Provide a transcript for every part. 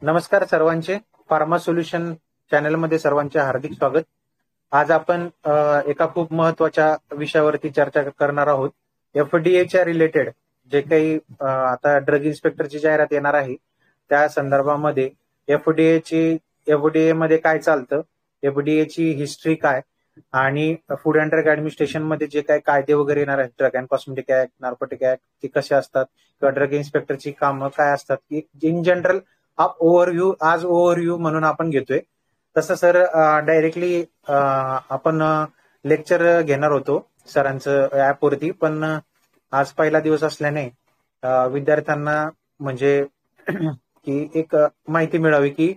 नमस्कार सर्वांचे. Pharma solution चॅनलमध्ये सर्वांचे हार्दिक स्वागत. आज आपण एका खूप महत्वाच्या विषयावरती चर्चा करणार आहोत. एफडीएच्या रिलेटेड जे काही आता ड्रग इन्स्पेक्टरची जाहिरात येणार आहे त्या संदर्भामध्ये एफडीए मध्ये काय चालतं, एफडीएची हिस्ट्री काय आणि फूड अँड ड्रग ऍडमिनिस्ट्रेशन मध्ये जे काही कायदे वगैरे येणार आहेत, drug and cosmetic act, narcotic act, ते कसे असतात किंवा ड्रग इन्स्पेक्टरची कामं काय असतात, की इन जनरल आज ओव्हरव्ह्यू म्हणून आपण घेतोय. तसं सर डायरेक्टली आपण लेक्चर घेणार होतो सरांचं ऍपवरती, पण आज पहिला दिवस असल्याने विद्यार्थ्यांना म्हणजे की एक माहिती मिळावी की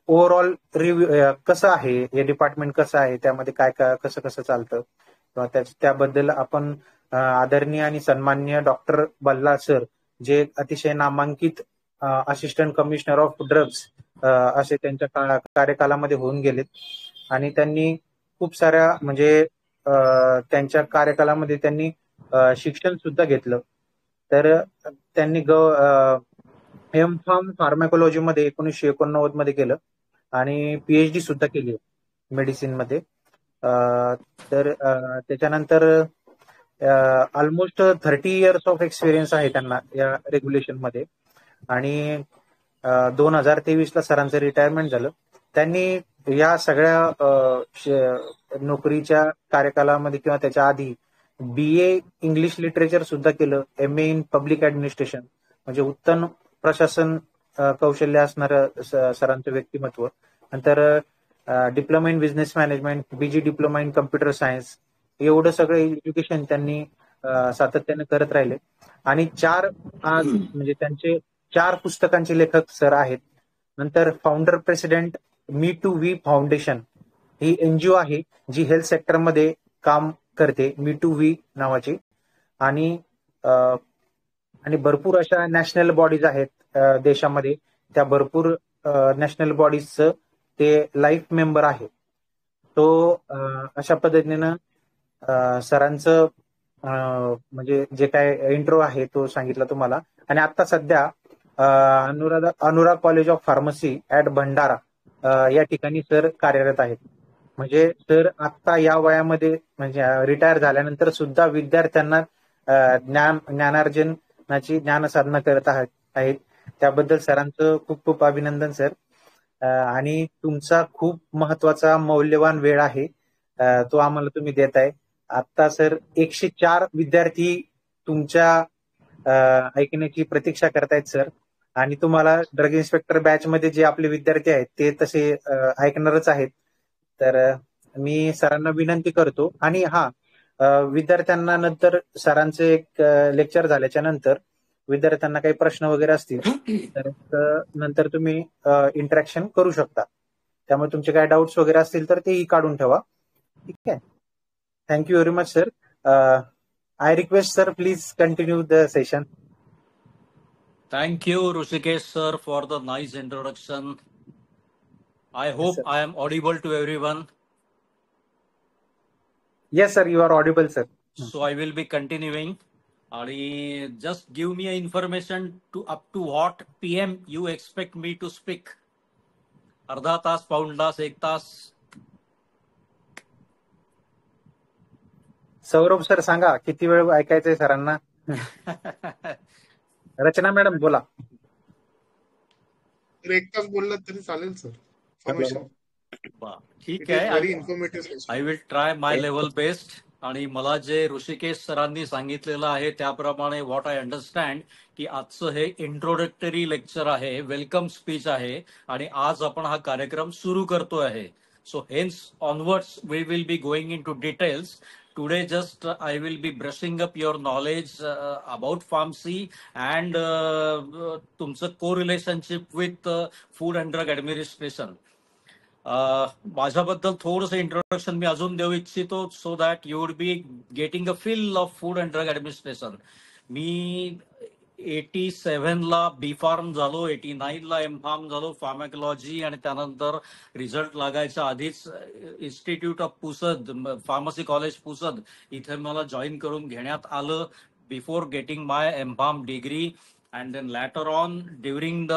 ओव्हरऑल रिव्ह्यू कसं आहे, हे डिपार्टमेंट कसं आहे, त्यामध्ये काय काय कसं कसं चालतं किंवा त्याबद्दल आपण आदरणीय आणि सन्माननीय डॉक्टर बल्लाळ सर, जे अतिशय नामांकित असिस्टंट कमिशनर ऑफ ड्रग्स असे त्यांच्या कार्यकालामध्ये होऊन गेलेत आणि त्यांनी खूप साऱ्या म्हणजे त्यांच्या कार्यकालामध्ये त्यांनी शिक्षण सुद्धा घेतलं. तर त्यांनी एम फार्म फार्मॅकोलॉजी मध्ये 1989 मध्ये केलं आणि पीएचडी सुद्धा केली मेडिसिन मध्ये. तर त्याच्यानंतर ऑलमोस्ट 30 इयर्स ऑफ एक्सपिरियन्स आहे त्यांना या रेग्युलेशन मध्ये आणि 2023 ला सरांचं रिटायरमेंट झालं. त्यांनी या सगळ्या नोकरीच्या कार्यकालामध्ये किंवा त्याच्या आधी BA इंग्लिश लिटरेचर सुद्धा केलं, MA इन पब्लिक ऍडमिनिस्ट्रेशन म्हणजे उत्तम प्रशासन कौशल्य असणारं सरांचं व्यक्तिमत्व. नंतर diploma in business management, BG diploma in computer science, एवढं सगळं एज्युकेशन त्यांनी सातत्याने करत राहिले आणि आज म्हणजे त्यांचे 4 पुस्तकांचे लेखक सर आहेत. नंतर founder president Me to We Foundation ही NGO आहे जी हेल्थ सेक्टरमध्ये काम करते, मी टू वी नावाची. आणि भरपूर अशा नॅशनल बॉडीज आहेत देशामध्ये, त्या भरपूर नॅशनल बॉडीजचं ते लाईफ मेंबर आहे. तो अशा पद्धतीनं सरांचं म्हणजे जे काय इंट्रो आहे तो सांगितला तुम्हाला. आणि आता सध्या Anurag college of pharmacy at Bhandara या ठिकाणी सर कार्यरत आहेत. म्हणजे सर आता या वयामध्ये म्हणजे रिटायर झाल्यानंतर सुद्धा विद्यार्थ्यांना ज्ञानार्जनाची ज्ञानसाधना करत आहेत. त्याबद्दल सरांचं खूप खूप अभिनंदन सर. आणि तुमचा खूप महत्वाचा मौल्यवान वेळ आहे तो आम्हाला तुम्ही देताय. आता सर 104 विद्यार्थी तुमच्या ऐकण्याची प्रतीक्षा करतायत सर. आणि तुम्हाला ड्रग इन्स्पेक्टर बॅच मध्ये जे आपले विद्यार्थी आहेत ते तसे ऐकणारच आहेत. तर मी सरांना विनंती करतो. आणि विद्यार्थ्यांना नंतर सरांचे एक लेक्चर झाल्याच्या नंतर विद्यार्थ्यांना काही प्रश्न वगैरे असतील तर नंतर तुम्ही इंटरॅक्शन करू शकता. त्यामुळे तुमचे काही डाऊट्स वगैरे असतील तर तेही काढून ठेवा. ठीक आहे. Thank you very much sir. I request sir, please continue the session. Thank you, Rushikesh sir, for the nice introduction. I hope Yes, I am audible to everyone. Yes, sir, you are audible, sir. So I will be continuing. Just give me information to up to what PM you expect me to speak. अर्धा तास, पाऊण तास, 1 तास. Saurabh sir सांगा किती वेळ ऐकायचंय सरांना. रचना मॅडम बोला. 1 तास बोललात तरी चालेल सर. ठीक आहे. I will try my level best. आणि मला जे ऋषिकेश सरांनी सांगितलेलं आहे त्याप्रमाणे व्हॉट आय अंडरस्टँड की आजचं हे इंट्रोडक्टरी लेक्चर आहे, वेलकम स्पीच आहे आणि आज आपण हा कार्यक्रम सुरू करतो आहे. So hence onwards we will be going into details. Today just I will be brushing up your knowledge about pharmacy and तुमचं co-relationship with food and drug administration. माझ्याबद्दल थोडंसं इंट्रोडक्शन मी अजून देऊ इच्छितो so that you would be getting a feel of food and drug administration. मी 87 ला बी form झालो, 89 ला एम फार्म झालो फार्मॅकोलॉजी आणि त्यानंतर रिझल्ट लागायच्या आधीच institute of Pusad, pharmacy college Pusad इथे मला जॉईन करून घेण्यात आलं before getting my M pharm degree and then later on during the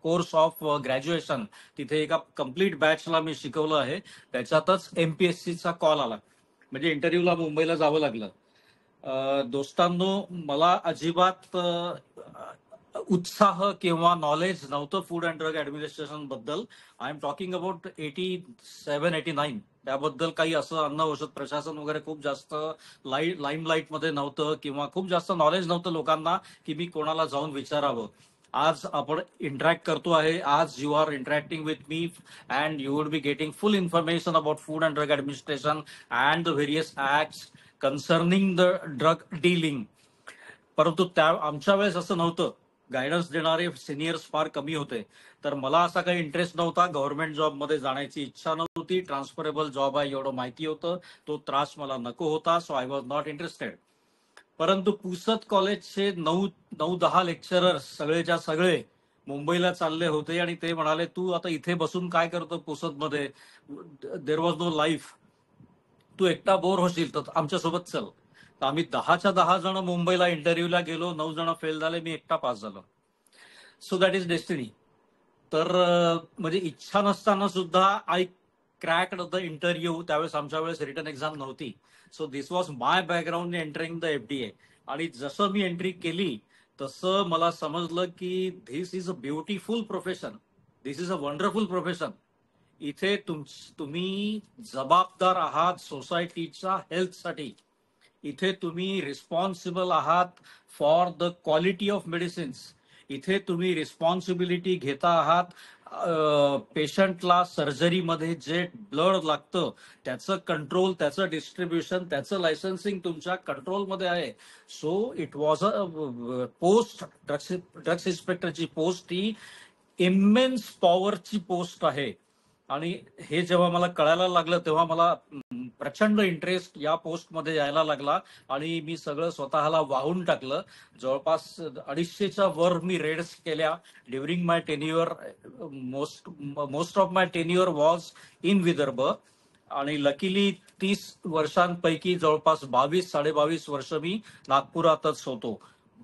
course of graduation तिथे एका कम्प्लीट बॅचला मी शिकवलं आहे. त्याच्यातच MPSCचा कॉल आला, म्हणजे इंटरव्ह्यूला मुंबईला जावं लागलं. दोस्तांनो, मला अजिबात उत्साह किंवा नॉलेज नव्हतं फूड अँड ड्रग ऍडमिनिस्ट्रेशन बद्दल. I am talking about 87-89. त्याबद्दल काही असं अन्न औषध प्रशासन वगैरे खूप जास्त लाईमलाईट मध्ये नव्हतं किंवा खूप जास्त नॉलेज नव्हतं लोकांना की मी कोणाला जाऊन विचारावं. आज आपण इंटरॅक्ट करतो आहे. आज you are interacting with me and you would be getting full information about food and drug administration and the various acts concerning the drug dealing. परंतु त्या आमच्या वेळेस असं नव्हतं. गायडन्स देणारे सिनियर्स फार कमी होते. तर मला असा काही इंटरेस्ट नव्हता. गव्हर्नमेंट जॉबमध्ये जाण्याची इच्छा नव्हती. ट्रान्सफरेबल जॉब आहे एवढं माहिती होतं. तो त्रास मला नको होता. So I was not interested. परंतु पुसद कॉलेजचे 9-10 लेक्चरर्स सगळेच्या सगळे मुंबईला चालले होते आणि ते म्हणाले, तू आता इथे बसून काय करतो पुसदमध्ये, देर वॉज नो लाईफ, तू एकटा बोर होशील तर आमच्यासोबत चल. तर आम्ही 10च्या 10 जण मुंबईला इंटरव्ह्यूला गेलो. 9 जण फेल झाले, मी एकटा पास झालो. So that is destiny. तर म्हणजे इच्छा नसताना सुद्धा आय क्रॅक्ड द इंटरव्ह्यू. त्यावेळेस आमच्या वेळेस रिटन एक्झाम नव्हती. So this was my background entering the FDA. आणि जसं मी एंट्री केली तसं मला समजलं की this is a beautiful profession, this is a wonderful profession. इथे तुम्ही जबाबदार आहात सोसायटीच्या हेल्थसाठी. इथे तुम्ही रिस्पॉन्सिबल आहात for the quality of medicines. इथे तुम्ही रिस्पॉन्सिबिलिटी घेता आहात पेशंटला सर्जरीमध्ये जे ब्लड लागतं त्याचं कंट्रोल, त्याचं डिस्ट्रीब्युशन, त्याचं लायसन्सिंग तुमच्या कंट्रोलमध्ये आहे. So it was a post, drugs इन्स्पेक्टरची पोस्ट ही इमेन्स पॉवरची पोस्ट आहे. आणि हे जेव्हा मला कळायला लागलं तेव्हा मला प्रचंड इंटरेस्ट या पोस्टमध्ये यायला लागला आणि मी सगळं स्वतःला वाहून टाकलं. जवळपास 250च्या वर मी रेड्स केल्या during my tenure. Most of my tenure was in Vidarbha. आणि लकीली 30 वर्षांपैकी जवळपास 22-22.5 वर्ष मी नागपुरातच होतो.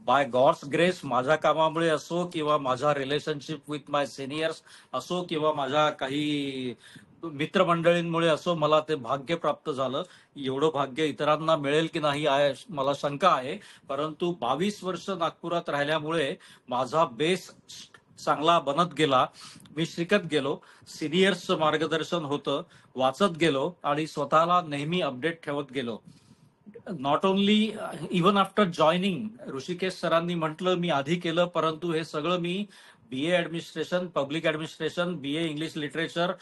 बाय गॉड्स ग्रेस, माझ्या कामामुळे असो किंवा माझ्या रिलेशनशिप विथ माय सिनियर्स असो किंवा माझ्या काही मित्रमंडळींमुळे असो, मला ते भाग्य प्राप्त झालं. एवढं भाग्य इतरांना मिळेल की नाही मला शंका आहे. परंतु 22 वर्ष नागपुरात राहिल्यामुळे माझा बेस चांगला बनत गेला. मी शिकत गेलो, सिनियर्सचं मार्गदर्शन होतं, वाचत गेलो आणि स्वतःला नेहमी अपडेट ठेवत गेलो. Not only even after joining, Rishikesh सरांनी म्हटलं मी आधी केलं, परंतु हे सगळं मी BA administration, public administration, BA English literature,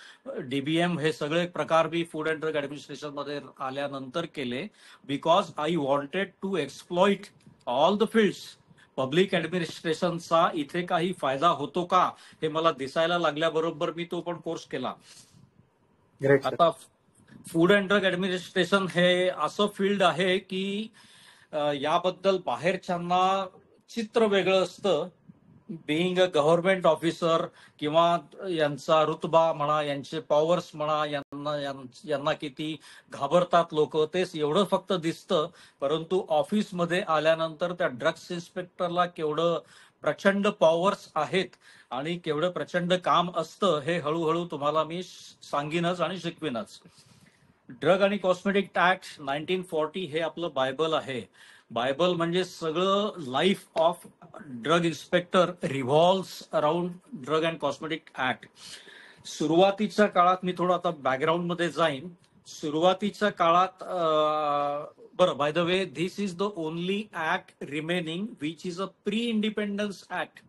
DBM हे सगळे प्रकार मी फूड अँड ड्रग ऍडमिनिस्ट्रेशन मध्ये आल्यानंतर केले. Because I wanted to exploit all the fields. Public ऍडमिनिस्ट्रेशनचा इथे काही फायदा होतो का हे मला दिसायला लागल्याबरोबर मी तो पण कोर्स केला. आता फूड अँड ड्रग ऍडमिनिस्ट्रेशन हे असं फील्ड आहे की याबद्दल बाहेरच्यांना चित्र वेगळं असतं. बिईंग अ गव्हर्नमेंट ऑफिसर किंवा यांचा रुतबा म्हणा, यांचे पॉवर्स म्हणा, यांना किती घाबरतात लोक, तेच एवढं फक्त दिसतं. परंतु ऑफिसमध्ये आल्यानंतर त्या ड्रग्स इन्स्पेक्टरला केवढं प्रचंड पॉवर्स आहेत आणि केवढं प्रचंड काम असतं हे हळूहळू तुम्हाला मी सांगीनच आणि शिकवीनच. ड्रग आणि कॉस्मेटिक ऍक्ट 1940 हे आपलं बायबल आहे. बायबल म्हणजे सगळं life of drug inspector revolves around drug and cosmetic act. सुरुवातीच्या काळात मी थोडं आता बॅकग्राऊंड मध्ये जाईन. सुरुवातीच्या काळात बरं, by the way, this is the only act remaining which is a pre independence act.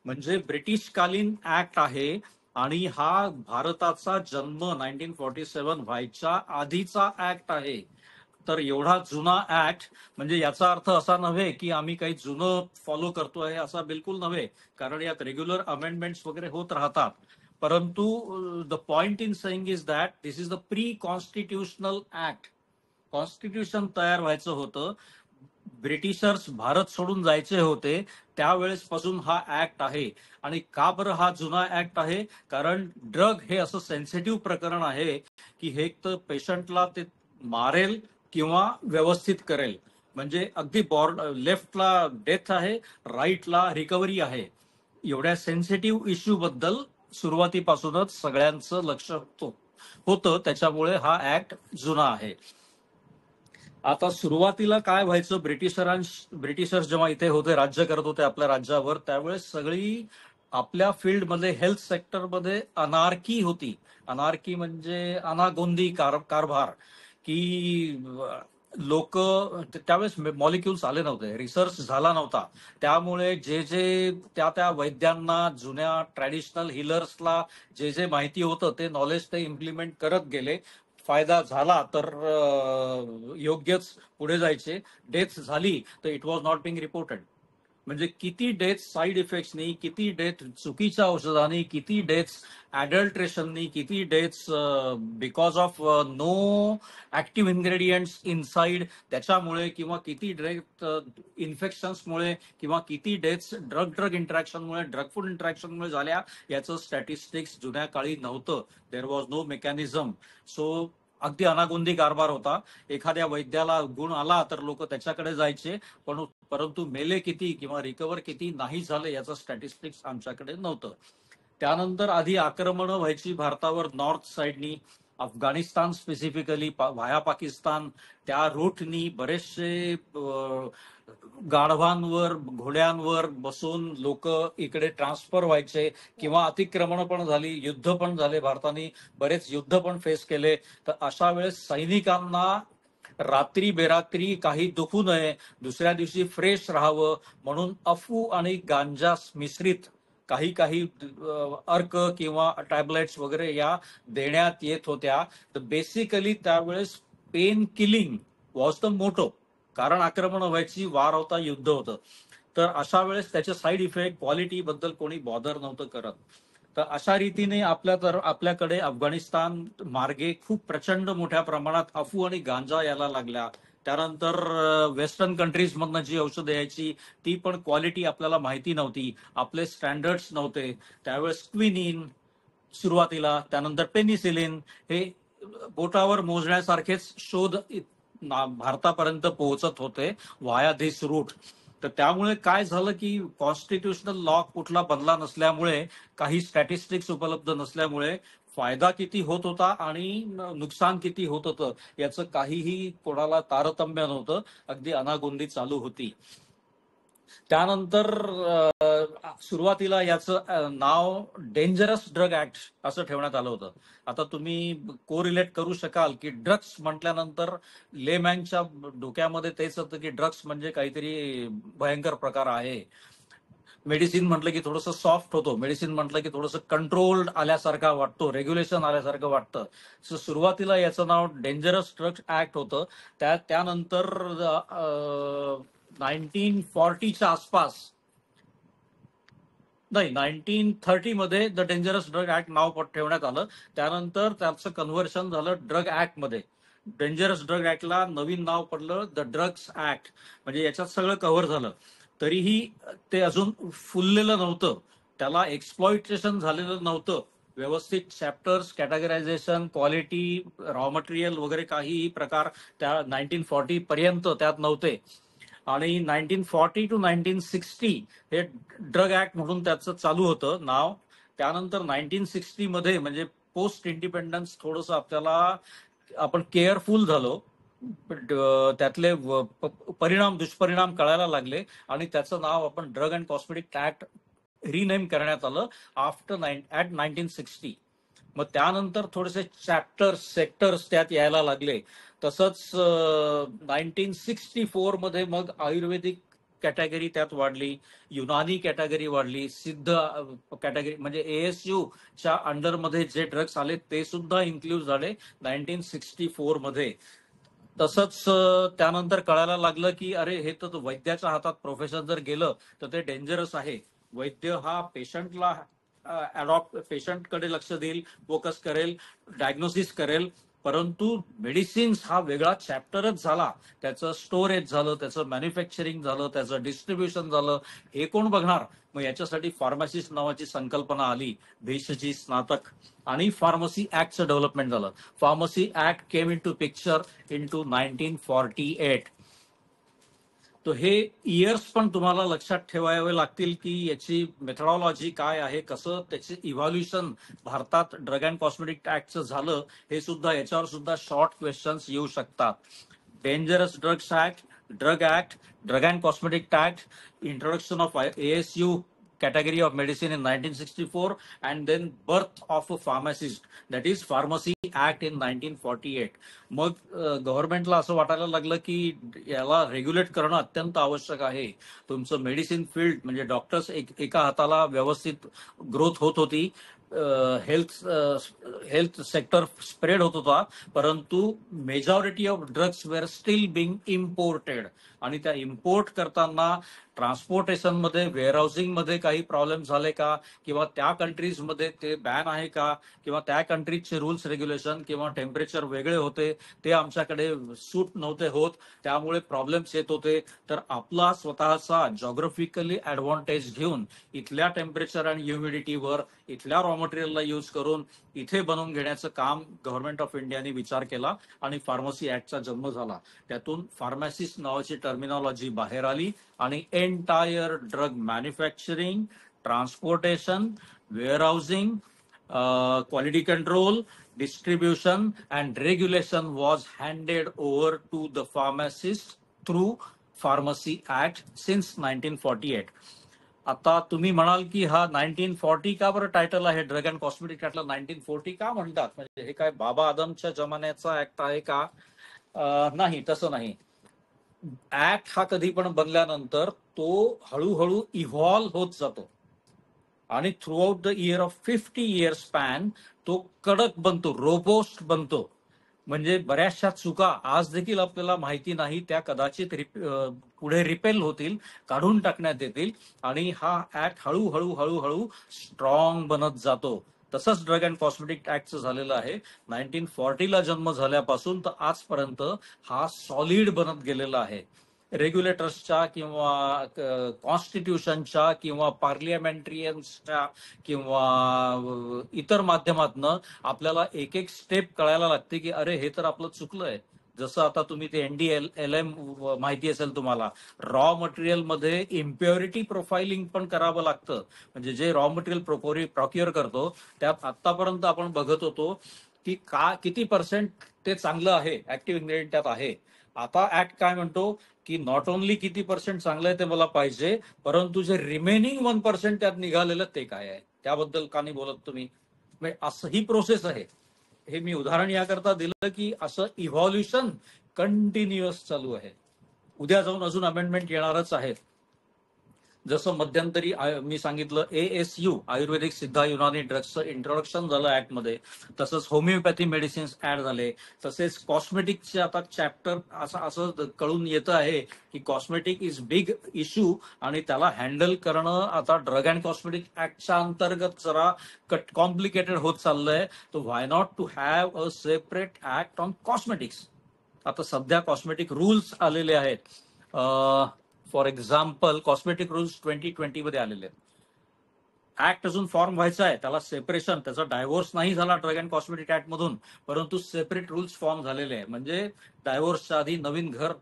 म्हणजे ब्रिटिशकालीन ऍक्ट आहे आणि हा भारताचा जन्म 1947 व्हायच्या आधीचा ऍक्ट आहे. तर एवढा जुना ऍक्ट म्हणजे याचा अर्थ असा नव्हे की आम्ही काही जुनं फॉलो करतोय, असा बिलकुल नव्हे, कारण यात रेग्युलर अमेंडमेंट्स वगैरे होत राहतात. परंतु the point in saying is that this is the pre constitutional act. Constitution तयार व्हायचं होतं, ब्रिटिशर्स भारत सोडून जायचे होते, त्यावेळेस पासून हा ऍक्ट आहे. आणि का बरं हा जुना ऍक्ट आहे? कारण ड्रग हे असं सेन्सिटिव्ह प्रकरण आहे की हे तर पेशंटला ते मारेल किंवा व्यवस्थित करेल. म्हणजे अगदी लेफ्टला डेथ आहे, राईटला रिकव्हरी आहे. एवढ्या सेन्सिटिव्ह इश्यू बद्दल सुरुवातीपासूनच सगळ्यांचं लक्ष होतं. त्याच्यामुळे हा ऍक्ट जुना आहे. आता सुरुवातीला काय व्हायचं, ब्रिटिशर्स जेव्हा इथे होते, राज्य करत होते आपल्या राज्यावर, त्यावेळेस सगळी आपल्या फील्डमध्ये हेल्थ सेक्टरमध्ये अनार्की होती. अनार्की म्हणजे अनागोंदी कारभार, की लोक त्यावेळेस मॉलिक्युल्स आले नव्हते, रिसर्च झाला नव्हता. त्यामुळे जे जे त्या वैद्यांना, जुन्या ट्रॅडिशनल हिलर्सला जे जे माहिती होतं ते नॉलेज ते इम्प्लिमेंट करत गेले. फायदा झाला तर योग्यच पुढे जायचे. डेथ झाली तर it was not being reported. म्हणजे किती डेथ साईड इफेक्ट्सनी, किती डेथ चुकीच्या औषधांनी, किती डेथ्स ॲडल्ट्रेशननी, किती deaths because of no active ingredients inside त्याच्यामुळे, किंवा किती डेथ इन्फेक्शन्समुळे, किंवा किती डेथ्स ड्रग इंटरॅक्शनमुळे, ड्रग फूड इंटरॅक्शनमुळे झाल्या, याचं स्टॅटिस्टिक्स जुन्या काळी नव्हतं. There was no mechanism. So अगदी अनागोंदी कारभार होता. एखाद्या वैद्याला गुण आला तर लोक त्याच्याकडे जायचे, परंतु मेले किती किंवा रिकव्हर किती नाही झाले याचं स्टॅटिस्टिक्स आमच्याकडे नव्हतं. त्यानंतर आधी आक्रमणं व्हायची भारतावर नॉर्थ साईडनी, अफगाणिस्तान स्पेसिफिकली, व्हाया पाकिस्तान, त्या रूटनी बरेचसे गाढवांवर, घोड्यांवर बसून लोक इकडे ट्रान्सफर व्हायचे, किंवा अतिक्रमण पण झाली, युद्ध पण झाले. भारताने बरेच युद्ध पण फेस केले. तर अशा वेळेस सैनिकांना रात्री बेरात्री काही दुखू नये, दुसऱ्या दिवशी फ्रेश राहावं म्हणून अफू आणि गांजा मिश्रित काही काही अर्क किंवा टॅबलेट्स वगैरे या देण्यात येत होत्या. तर बेसिकली त्यावेळेस pain killing was the motto. कारण आक्रमण व्हायची, वार होता, युद्ध होतं. तर अशा वेळेस त्याचे साईड इफेक्ट, क्वालिटी बद्दल कोणी बॉदर नव्हतं करत. तर अशा रीतीने आपल्याकडे अफगाणिस्तान मार्गे खूप प्रचंड मोठ्या प्रमाणात अफू आणि गांजा यायला लागल्या. त्यानंतर वेस्टर्न कंट्रीज मधनं जी औषधं यायची ती पण क्वालिटी आपल्याला माहिती नव्हती, आपले स्टँडर्ड्स नव्हते. त्यावेळेस क्विनिन सुरुवातीला, त्यानंतर पेनिसिलिन, हे बोटावर मोजण्यासारखेच शोध भारतापर्यंत पोहोचत होते व्हाया धिस रूट. तर त्यामुळे काय झालं की कॉन्स्टिट्युशनल लॉ कुठला बनला नसल्यामुळे, काही स्टॅटिस्टिक्स उपलब्ध नसल्यामुळे फायदा किती होत होता आणि नुकसान किती होत होतं याचं काहीही कोणाला तारतम्य नव्हतं. अगदी अनागोंदी चालू होती. त्यानंतर सुरुवातीला याचं नाव डेंजरस ड्रग ऍक्ट असं ठेवण्यात आलं होतं. आता तुम्ही कोरिलेट करू शकाल की ड्रग्स म्हटल्यानंतर लेमॅनच्या डोक्यामध्ये तेच होतं की ड्रग्स म्हणजे काहीतरी भयंकर प्रकार आहे. मेडिसिन म्हटलं की थोडंसं सॉफ्ट होतो, मेडिसिन म्हटलं की थोडंसं कंट्रोल्ड आल्यासारखा वाटतो, रेग्युलेशन आल्यासारखं वाटतं. सो सुरुवातीला याचं नाव डेंजरस ड्रग्स ऍक्ट होतं. त्यानंतर 1940च्या आसपास, नाही 1930 मध्ये द डेंजरस ड्रग ऍक्ट नाव ठेवण्यात आलं. त्यानंतर त्याचं कन्व्हर्शन झालं ड्रग ऍक्ट मध्ये. डेंजरस ड्रग ऍक्टला नवीन नाव पडलं द ड्रग्स ऍक्ट. म्हणजे याच्यात सगळं कव्हर झालं. तरीही ते अजून फुललेलं नव्हतं, त्याला एक्सप्लॉइटेशन झालेलं नव्हतं. व्यवस्थित chapters, categorisation, quality, raw material वगैरे काहीही प्रकार त्या 1940 पर्यंत त्यात नव्हते. आणि 1940 टू 1960 हे ड्रग ऍक्ट म्हणून त्याचं चालू होतं नाव. त्यानंतर 1960 मध्ये म्हणजे पोस्ट इंडिपेंडन्स थोडंसं आपण केअरफुल झालो. त्यातले दुष्परिणाम कळायला लागले आणि त्याचं नाव आपण drug and cosmetic act rename करण्यात आलं ऍट 1960. मग त्यानंतर थोडेसे चॅप्टर्स, सेक्टर्स त्यात यायला लागले. तसंच 1964 मध्ये मग आयुर्वेदिक कॅटेगरी त्यात वाढली, युनानी कॅटेगरी वाढली, सिद्ध कॅटेगरी म्हणजे ASU च्या अंडरमध्ये जे ड्रग्स आले ते सुद्धा इन्क्लूड झाले 1964 मध्ये. तसंच त्यानंतर कळायला लागलं की अरे हे तर वैद्याच्या हातात प्रोफेशन जर गेलं तर ते डेंजरस आहे. वैद्य हा पेशंटकडे लक्ष देईल, फोकस करेल, डायग्नोसिस करेल, परंतु मेडिसिन्स हा वेगळा चॅप्टरच झाला. त्याचं स्टोरेज झालं, त्याचं मॅन्युफॅक्चरिंग झालं, त्याचं डिस्ट्रीब्युशन झालं, हे कोण बघणार? मग याच्यासाठी फार्मसिस्ट नावाची संकल्पना आली, भेषजी स्नातक, आणि फार्मसी ऍक्टचं डेव्हलपमेंट झालं. Pharmacy act came into picture in to 1948. तो हे इयर्स पण तुम्हाला लक्षात ठेवावे लागतील की याची मेथडॉलॉजी काय आहे, कसं त्याचे इव्हॉल्युशन भारतात ड्रग अँड कॉस्मेटिक ऍक्टचं झालं, हे सुद्धा याच्यावर सुद्धा शॉर्ट क्वेश्चन्स येऊ शकतात. Dangerous drugs act, drug act, drug and cosmetic act, introduction of ASU category of medicine in 1964, and then birth of a pharmacist, that is Pharmacy Act in 1948. मग गव्हर्नमेंटला असं वाटायला लागलं की याला रेग्युलेट करणं अत्यंत आवश्यक आहे. तुमचं मेडिसिन फील्ड म्हणजे डॉक्टर्स एका हाताला व्यवस्थित ग्रोथ होत होती, हेल्थ सेक्टर स्प्रेड होत होता, परंतु majority of drugs were still being imported. आणि त्या इम्पोर्ट करताना ट्रान्सपोर्टेशन मध्ये, वेअरहाऊसिंग मध्ये काही प्रॉब्लेम झाले का, किंवा त्या कंट्रीजमध्ये ते बॅन आहे का, किंवा त्या कंट्रीजचे रूल्स रेग्युलेशन किंवा टेम्परेचर वेगळे होते, ते आमच्याकडे सूट नव्हते होत, त्यामुळे प्रॉब्लेम्स येत होते. तर आपला स्वतःचा जॉग्राफिकली ऍडव्हान्टेज घेऊन इथल्या टेम्परेचर आणि ह्युमिडिटीवर इथल्या रॉ मटेरियलला यूज करून इथे बनवून घेण्याचं काम गव्हर्नमेंट ऑफ इंडियाने विचार केला आणि फार्मसी ऍक्टचा जन्म झाला. त्यातून फार्मासिस्ट नावाची टर्मिनॉलॉजी बाहेर आली आणि entire drug manufacturing, transportation, वेअरहाऊसिंग, quality control, distribution and regulation was handed over to the pharmacist through Pharmacy Act since 1948. आता तुम्ही म्हणाल की हा 1940 का बरं टायटल आहे, ड्रग अँड कॉस्मेटिक ऍक्टला 1940 का म्हणतात, म्हणजे हे काय बाबा आदमच्या जमान्याचा ऍक्ट आहे का? नाही, तसं नाही. ऍक्ट हा कधी पण बनल्यानंतर तो हळूहळू इव्हॉल्व्ह होत जातो आणि through out the year of 50 year span तो कडक बनतो, रोबोस्ट बनतो. म्हणजे बऱ्याचशा चुका आज देखील आपल्याला माहिती नाही, त्या कदाचित पुढे रिपेल होतील, काढून टाकण्यात येतील, आणि हा ऍक्ट हळूहळू हळूहळू स्ट्रॉंग बनत जातो. तसंच ड्रग अँड कॉस्मेटिक ऍक्टचं झालेलं आहे. 1940ला जन्म झाल्यापासून तर आजपर्यंत हा सॉलिड बनत गेलेला आहे. रेग्युलेटर्सच्या किंवा कॉन्स्टिट्यूशनच्या किंवा पार्लियामेंटरियन्सच्या किंवा इतर माध्यमातनं आपल्याला एक एक स्टेप कळायला लागते की अरे हे तर आपलं चुकलंय. जसं आता तुम्ही ते NDLM माहिती असेल तुम्हाला, रॉ मटेरियल मध्ये इम्प्युरिटी प्रोफाइलिंग पण करावं लागतं. म्हणजे जे रॉ मटेरियल प्रॉक्युअर करतो त्यात आतापर्यंत आपण बघत होतो की किती पर्सेंट ते चांगलं आहे, ऍक्टिव्ह इन्ग्रेडियंट त्यात आहे. आता ऍक्ट काय म्हणतो की नॉट ओनली किती पर्सेंट चांगलं आहे ते मला पाहिजे, परंतु जे रिमेनिंग 1% त्यात निघालेलं ते काय आहे, त्याबद्दल का नाही बोलत तुम्ही? म्हणजे असं ही प्रोसेस आहे. हे मी उदाहरण याकरता दिलं की असं इव्हॉल्युशन कंटिन्युअस चालू आहे. उद्या जाऊन अजून अमेंडमेंट येणारच आहेत. जसं मध्यंतरी मी सांगितलं ASU आयुर्वेदिक सिद्धा युनानी ड्रग्सचं इंट्रोडक्शन झालं ऍक्टमध्ये, तसंच होमिओपॅथी मेडिसिन्स ऍड झाले, तसेच कॉस्मेटिकचे आता चॅप्टर असं कळून येतं आहे की कॉस्मेटिक इज बिग इश्यू आणि त्याला हँडल करणं आता ड्रग अँड कॉस्मेटिक ऍक्टच्या अंतर्गत जरा कॉम्प्लिकेटेड होत चाललंय. तर why not to have a separate act on cosmetics. आता सध्या कॉस्मेटिक रूल्स आलेले आहेत. फॉर एक्झाम्पल कॉस्मेटिक रूल्स 2020 मध्ये आलेले आहेत. ऍक्ट अजून फॉर्म व्हायचा आहे, त्याला सेपरेशन, त्याचा डायव्होर्स नाही झाला ड्रग अँड कॉस्मेटिक ऍक्ट मधून, परंतु सेपरेट रूल्स फॉर्म झालेले आहे. म्हणजे डायव्होर्सच्या आधी नवीन घर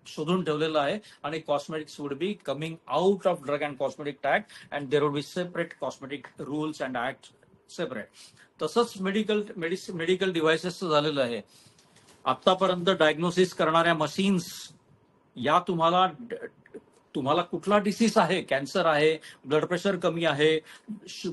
शोधून ठेवलेलं आहे आणि cosmetics would be coming out of drug and cosmetic act and there would be separate cosmetic rules and act separate. तसंच मेडिकल डिव्हायसेसचं झालेलं आहे. आतापर्यंत डायग्नोसिस करणाऱ्या मशीन्स या तुम्हाला कुठला डिसीज आहे, कॅन्सर आहे, ब्लड प्रेशर कमी आहे,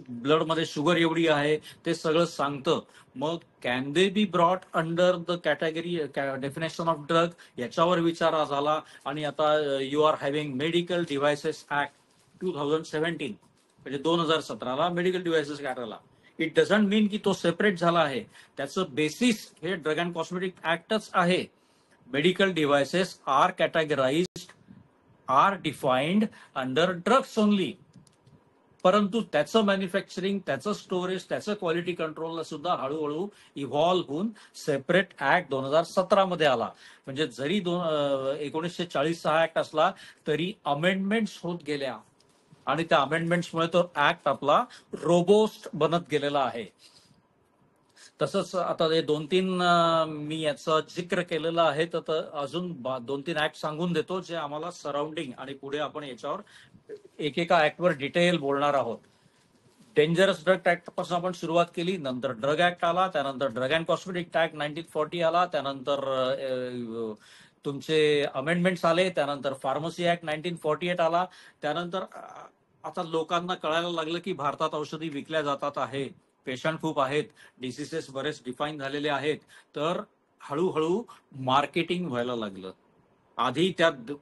ब्लडमध्ये शुगर एवढी आहे, ते सगळं सांगतं. मग can they be brought under the category definition of drug, याच्यावर विचार झाला. आणि आता you are having medical devices act 2017, म्हणजे 2017ला मेडिकल डिव्हायसेस ऍक्ट आला. इट डझंट मीन की तो सेपरेट झाला आहे. त्याचं बेसिस हे ड्रग अँड कॉस्मेटिक ऍक्टच आहे. Medical devices are categorised, are defined under drugs only, परंतु त्याचं मॅन्युफॅक्चरिंग, त्याचं स्टोरेज, त्याचं क्वालिटी कंट्रोलला सुद्धा हळूहळू इव्हॉल्व्ह होऊन सेपरेट ऍक्ट 2017 मध्ये आला. म्हणजे जरी 1940 हा ऍक्ट असला तरी अमेंडमेंट्स होत गेल्या आणि त्या अमेंडमेंट्समुळे तो ऍक्ट आपला रोबोस्ट बनत गेलेला आहे. तसंच आता हे 2-3 मी याचा जिक्र केलेला आहे, तर अजून 2-3 ऍक्ट सांगून देतो जे आम्हाला सराउंडिंग, आणि पुढे आपण याच्यावर एकेका ऍक्टवर डिटेल बोलणार आहोत. डेंजरस ड्रग ऍक्ट पासून आपण सुरुवात केली, नंतर ड्रग ऍक्ट आला, त्यानंतर ड्रग अँड कॉस्मेटिक ऍक्ट 1940 आला, त्यानंतर तुमचे अमेंडमेंट्स आले, त्यानंतर फार्मसी ऍक्ट 1948 आला. त्यानंतर आता लोकांना कळायला लागलं की भारतात औषधी विकल्या जातात आहे, पेशंट खूप आहेत, डिसिसेस बरेच डिफाईन झालेले आहेत, तर हळूहळू मार्केटिंग व्हायला लागलं. आधी त्यात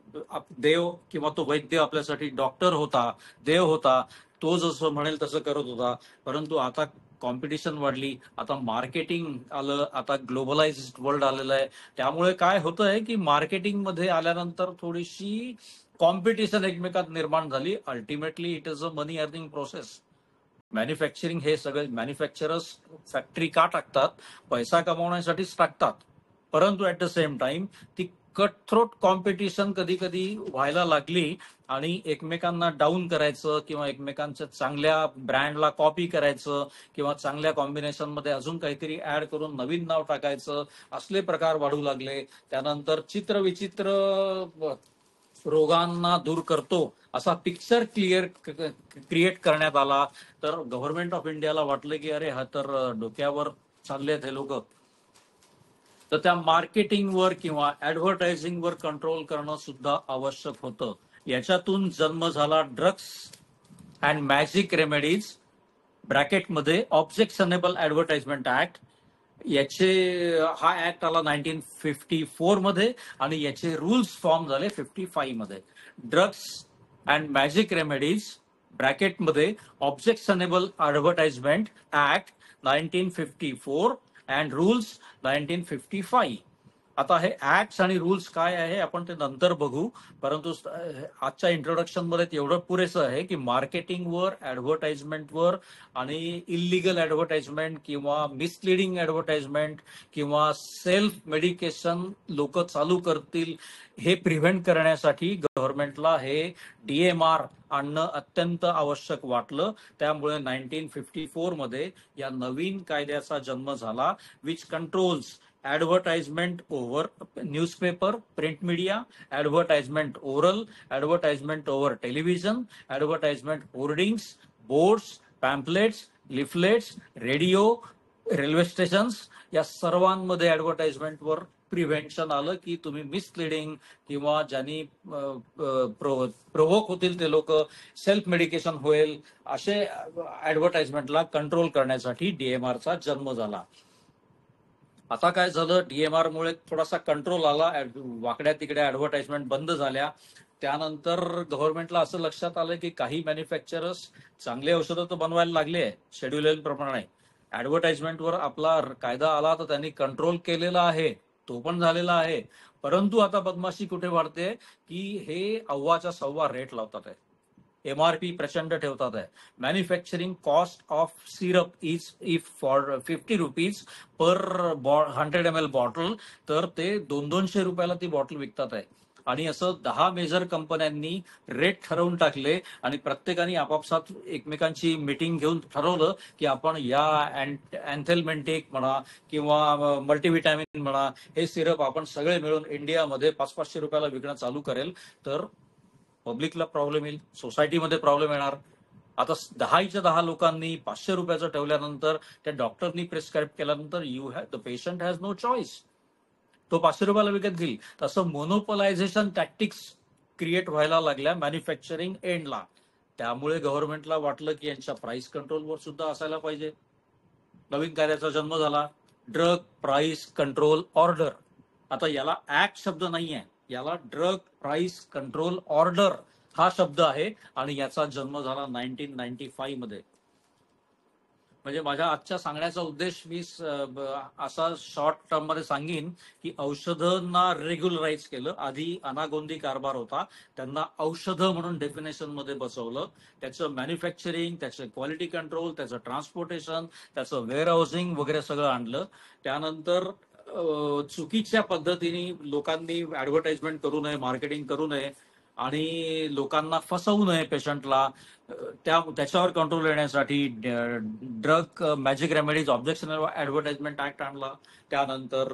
देव किंवा तो वैद्य आपल्यासाठी डॉक्टर होता, देव होता, तो जसं म्हणेल तसं करत होता. परंतु आता कॉम्पिटिशन वाढली, आता मार्केटिंग आलं, आता ग्लोबलाइज्ड वर्ल्ड आलेलं आहे. त्यामुळे काय होतंय की मार्केटिंग मध्ये आल्यानंतर थोडीशी कॉम्पिटिशन एकमेकात निर्माण झाली. Ultimately it is a money earning process. Manufacturing हे सगळे मॅन्युफॅक्चरर्स फॅक्टरी का टाकतात? पैसा कमावण्यासाठीच टाकतात. परंतु ऍट द सेम टाइम ती कटथ्रोट कॉम्पिटिशन कधी कधी व्हायला लागली आणि एकमेकांना डाऊन करायचं किंवा एकमेकांच्या चांगल्या ब्रँडला कॉपी करायचं किंवा चांगल्या कॉम्बिनेशन मध्ये अजून काहीतरी ऍड करून नवीन नाव टाकायचं, असले प्रकार वाढू लागले. त्यानंतर चित्रविचित्र रोगांना दूर करतो असा पिक्चर क्रिएट करण्यात आला. तर गव्हर्नमेंट ऑफ इंडियाला वाटलं की अरे हा तर डोक्यावर चाललेत हे लोक, तर त्या मार्केटिंगवर किंवा ऍडव्हर्टायझिंगवर कंट्रोल करणं सुद्धा आवश्यक होतं. याच्यातून जन्म झाला ड्रग्स अँड मॅजिक रेमेडीज ब्रॅकेटमध्ये ऑब्जेक्शनेबल ऍडव्हर्टाइजमेंट ऍक्ट. हा ऍक्ट आला 1954 मध्ये आणि याचे रूल्स फॉर्म झाले 55 मध्ये. ड्रग्स अँड मॅजिक रेमेडीज ब्रॅकेटमध्ये objectionable advertisement act 1954 and rules 1955. आता हे ऍक्ट्स आणि रूल्स काय आहे आपण ते नंतर बघू, परंतु आजच्या इंट्रोडक्शन मध्ये एवढं पुरेसं आहे की मार्केटिंगवर, ऍडव्हर्टाइजमेंटवर आणि इलिगल ऍडव्हर्टाइजमेंट किंवा मिसलिडिंग ऍडव्हर्टाइजमेंट किंवा सेल्फ मेडिकेशन लोक चालू करतील हे प्रिव्हेंट करण्यासाठी गव्हर्नमेंटला हे DMR आणणं अत्यंत आवश्यक वाटलं. त्यामुळे 1954 मध्ये या नवीन कायद्याचा जन्म झाला, which controls advertisement over newspaper, print media, advertisement oral, advertisement over television, advertisement hoardings, boards, pamphlets, leaflets, radio, railway stations, या सर्वांमध्ये ऍडव्हर्टाइजमेंट वर प्रिव्हेंशन आलं की तुम्ही मिसलिडिंग किंवा ज्यांनी प्रोव्होक होतील ते लोक, सेल्फ मेडिकेशन होईल, असे ऍडव्हर्टाइजमेंटला कंट्रोल करण्यासाठी DMRचा जन्म झाला. आता काय झालं, DMR मुळे थोडासा कंट्रोल आला, वाकड्या तिकड्या ऍडव्हर्टाइजमेंट बंद झाल्या. त्यानंतर गव्हर्नमेंटला असं लक्षात आलं की काही मॅन्युफॅक्चरर्स चांगले औषधं तर बनवायला लागले आहे शेड्यूल एल प्रमाणे. ऍडव्हर्टाइजमेंटवर आपला कायदा आला तर त्यांनी कंट्रोल केलेला आहे, तो पण झालेला आहे. परंतु आता बदमाशी कुठे वाढते की हे अव्वाच्या सव्वा रेट लावतात आहे, MRP प्रचंड ठेवतात आहे. Manufacturing cost of syrup is if for 50 rupees per 100 ml bottle, तर ते 200-200 रुपयाला ती बॉटल विकतात आहे. आणि असं 10 मेजर कंपन्यांनी रेट ठरवून टाकले आणि प्रत्येकाने आपापसात एकमेकांची मीटिंग घेऊन ठरवलं की आपण या अँथेलमेंटिक म्हणा किंवा मल्टीव्हिटॅमिन म्हणा हे सिरप आपण सगळे मिळून इंडियामध्ये 500-500 रुपयाला विकणं चालू करेल, तर पब्लिकला प्रॉब्लेम येईल, सोसायटीमध्ये प्रॉब्लेम येणार. आता 10 लोकांनी 500 रुपयाचं ठेवल्यानंतर त्या डॉक्टरनी प्रिस्क्राईब केल्यानंतर the patient has no choice, तो 500 रुपयाला विकत घेईल. तसं मोनोपोलायझेशन टॅक्टिक्स क्रिएट व्हायला लागल्या मॅन्युफॅक्चरिंग एंडला. त्यामुळे गव्हर्नमेंटला वाटलं की यांच्या प्राइस कंट्रोलवर सुद्धा असायला पाहिजे. नवीन कायद्याचा जन्म झाला, ड्रग प्राइस कंट्रोल ऑर्डर. आता याला ऍक्ट शब्द नाहीये, याला ड्रग प्राइस कंट्रोल ऑर्डर हा शब्द आहे आणि याचा जन्म झाला 1995 मध्ये. म्हणजे माझ्या आजच्या सांगण्याचा उद्देश मी असा शॉर्ट टर्म मध्ये सांगेन की औषधांना रेग्युलराईज केलं. आधी अनागोंदी कारभार होता, त्यांना औषधं म्हणून डेफिनेशन मध्ये बसवलं. त्याचं मॅन्युफॅक्चरिंग, त्याचं क्वालिटी कंट्रोल, त्याचं ट्रान्सपोर्टेशन, त्याचं वेअर हाऊसिंग वगैरे सगळं आणलं. त्यानंतर चुकीच्या पद्धतीने लोकांनी ऍडव्हर्टाइजमेंट करू नये, मार्केटिंग करू नये आणि लोकांना फसवू नये पेशंटला, त्याच्यावर कंट्रोल येण्यासाठी drug magic remedies objection advertisement act आणला. त्यानंतर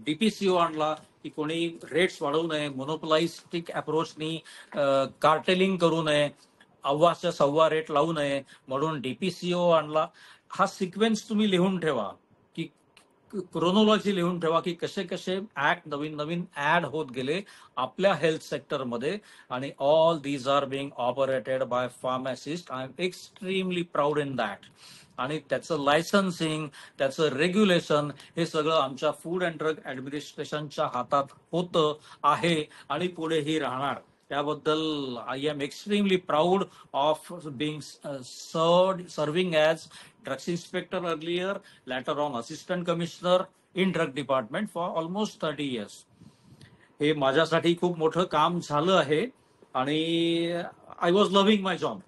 डीपीसीओ आणला की कोणी रेट्स वाढवू नये, मोनोपोलाइस्टिक अप्रोचनी कार्टेलिंग करू नये, अव्वाच्या सव्वा रेट लावू नये म्हणून डीपीसीओ आणला. हा सिक्वेन्स तुम्ही लिहून ठेवा, की क्रोनॉलॉजी लिहून ठेवा की कसे कसे ऍक्ट नवीन नवीन ऍड होत गेले आपल्या हेल्थ सेक्टरमध्ये. आणि all these are being operated by pharmacist. I am extremely proud in that. आणि त्याचं लायसन्सिंग, त्याचं रेग्युलेशन हे सगळं आमच्या फूड अँड ड्रग ऍडमिनिस्ट्रेशनच्या हातात होतं आहे आणि पुढेही राहणार. त्याबद्दल I am extremely proud of being serving as drugs inspector earlier, later on assistant commissioner in drug department for almost 30 years. हे माझ्यासाठी खूप मोठं काम झालं आहे आणि I was loving my job.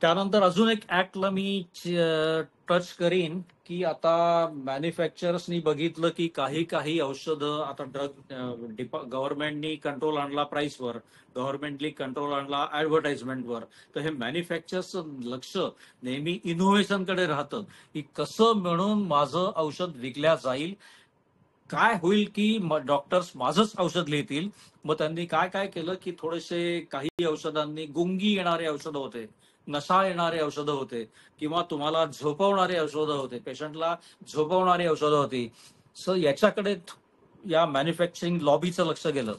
त्यानंतर अजून एक ऍक्टला मी टच करीन की आता मॅन्युफॅक्चरर्सनी बघितलं की काही औषधं आता गव्हर्नमेंटनी कंट्रोल आणला प्राइसवर, गव्हर्नमेंटनी कंट्रोल आणला ऍडव्हर्टाइजमेंटवर. तर हे मॅन्युफॅक्चरर्सचं लक्ष नेहमी इनोव्हेशनकडे राहतं की कसं म्हणून माझं औषध विकल्या जाईल, काय होईल की डॉक्टर्स माझंच औषध लिहितील. मग त्यांनी काय काय केलं की थोडेसे काही औषधांनी गुंगी येणारे औषधं होते, नशा येणारे औषधं होते, किंवा तुम्हाला झोपवणारे औषधं होते, पेशंटला झोपवणारी औषधं होती. सो याच्याकडे या मॅन्युफॅक्चरिंग लॉबीचं लक्ष गेलं.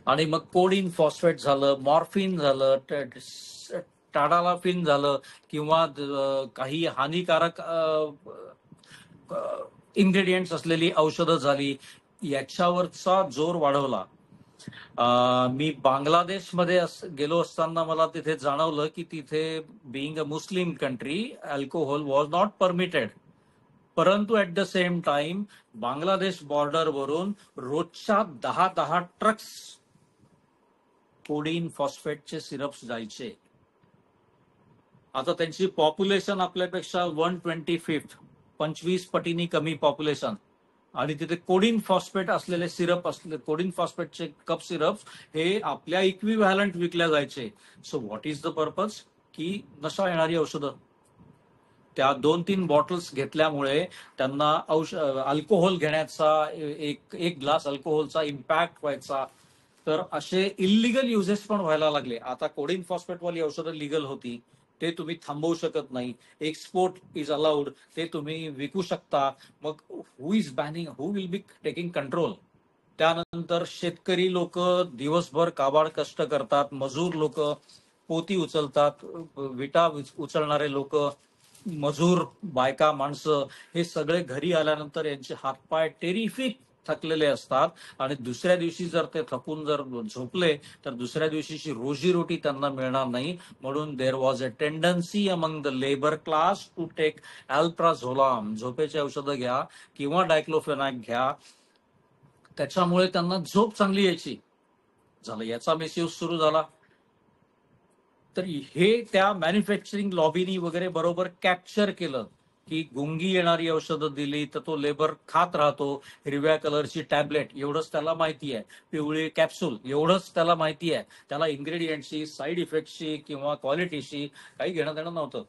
आणि मग कोडिन फॉस्फेट झालं, मॉर्फिन झालं, टाडालाफिन झालं, किंवा काही हानिकारक इन्ग्रेडियंट्स असलेली औषधं झाली, याच्यावरचा जोर वाढवला. मी बांगलादेशमध्ये गेलो असताना मला तिथे जाणवलं की तिथे being a Muslim country alcohol was not permitted. परंतु at the same time Bangladesh बॉर्डरवरून रोजच्या 10 ट्रक्स कोडीन फॉस्फेटचे सिरप्स जायचे. आता त्यांची पॉप्युलेशन आपल्यापेक्षा 125, 25 पटींनी कमी पॉप्युलेशन, आणि तिथे कोडिन फॉस्फेट असलेले सिरप असले, कोडिन फॉस्फेटचे कप सिरप्स हे आपल्या इक्विव्हॅलंट विकल्या जायचे. So what is the purpose की नशा येणारी औषधं. त्या 2-3 बॉटल्स घेतल्यामुळे त्यांना अल्कोहोल घेण्याचा एक ग्लास अल्कोहोलचा इम्पॅक्ट व्हायचा. तर असे इल्लीगल युजेस पण व्हायला लागले. आता कोडिन फॉस्फेटवाली औषधं लिगल होती, ते तुम्ही थांबवू शकत नाही. एक्सपोर्ट इज अलाउड, ते तुम्ही विकू शकता. मग who is banning, who will be taking control. त्यानंतर शेतकरी लोक दिवसभर काबाड कष्ट करतात, मजूर लोक पोती उचलतात, विटा उचलणारे लोक, मजूर बायका माणसं, हे सगळे घरी आल्यानंतर यांचे हातपाय टेरिफिक थकलेले असतात. आणि दुसऱ्या दिवशी जर ते थकून जर झोपले तर दुसऱ्या दिवशीची रोजीरोटी त्यांना मिळणार नाही. म्हणून there was a tendency among the labour class to take alprazolam, झोपेचे औषधं घ्या किंवा डायक्लोफेनाक घ्या, त्याच्यामुळे त्यांना झोप चांगली यायची. झालं, याचा मिसयूज सुरू झाला. तर हे त्या मॅन्युफॅक्चरिंग लॉबीनी वगैरे बरोबर कॅप्चर केलं की गुंगी येणारी औषधं दिली तर तो लेबर खात राहतो. हिरव्या कलरची टॅबलेट एवढंच त्याला माहिती आहे, पिवळी कॅप्सूल एवढंच त्याला माहिती आहे, त्याला इन्ग्रेडियंटची, साईड इफेक्टची किंवा क्वालिटीशी काही घेणं देणं नव्हतं.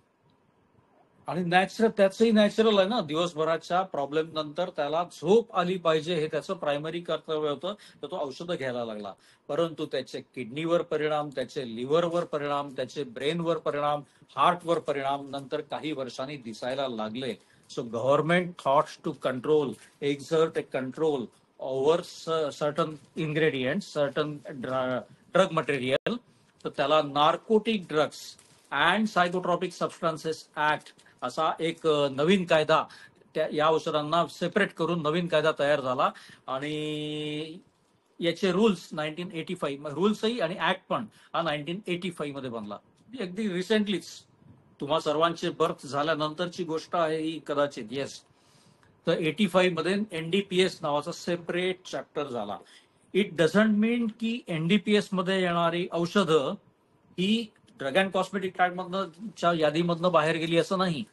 आणि त्याचंही नॅचरल आहे ना, दिवसभराच्या प्रॉब्लेम नंतर त्याला झोप आली पाहिजे हे त्याचं प्रायमरी कर्तव्य होतं. तर तो औषधं घ्यायला लागला. परंतु त्याचे किडनीवर परिणाम, त्याचे लिव्हरवर परिणाम, त्याचे ब्रेनवर परिणाम, हार्टवर परिणाम नंतर काही वर्षांनी दिसायला लागले. So government thoughts to control, exert a control over certain ingredients, certain drug material. तर त्याला narcotic drugs and psychotropic substances act असा एक नवीन कायदा, या औषधांना सेपरेट करून नवीन कायदा तयार झाला. आणि याचे रूल्स 1985, रूल्सही आणि ऍक्ट पण हा 1985 मध्ये बनला. अगदी रिसेंटलीच, तुम्हा सर्वांचे बर्थ झाल्यानंतरची गोष्ट आहे ही कदाचित. येस. तर 85 मध्ये एनडीपीएस नावाचा सेपरेट चॅप्टर झाला. इट डझंट मीन की एनडीपीएस मध्ये येणारी औषधं ही ड्रग अँड कॉस्मेटिक ऍक्ट मधनं यादीमधनं बाहेर गेली असं नाही.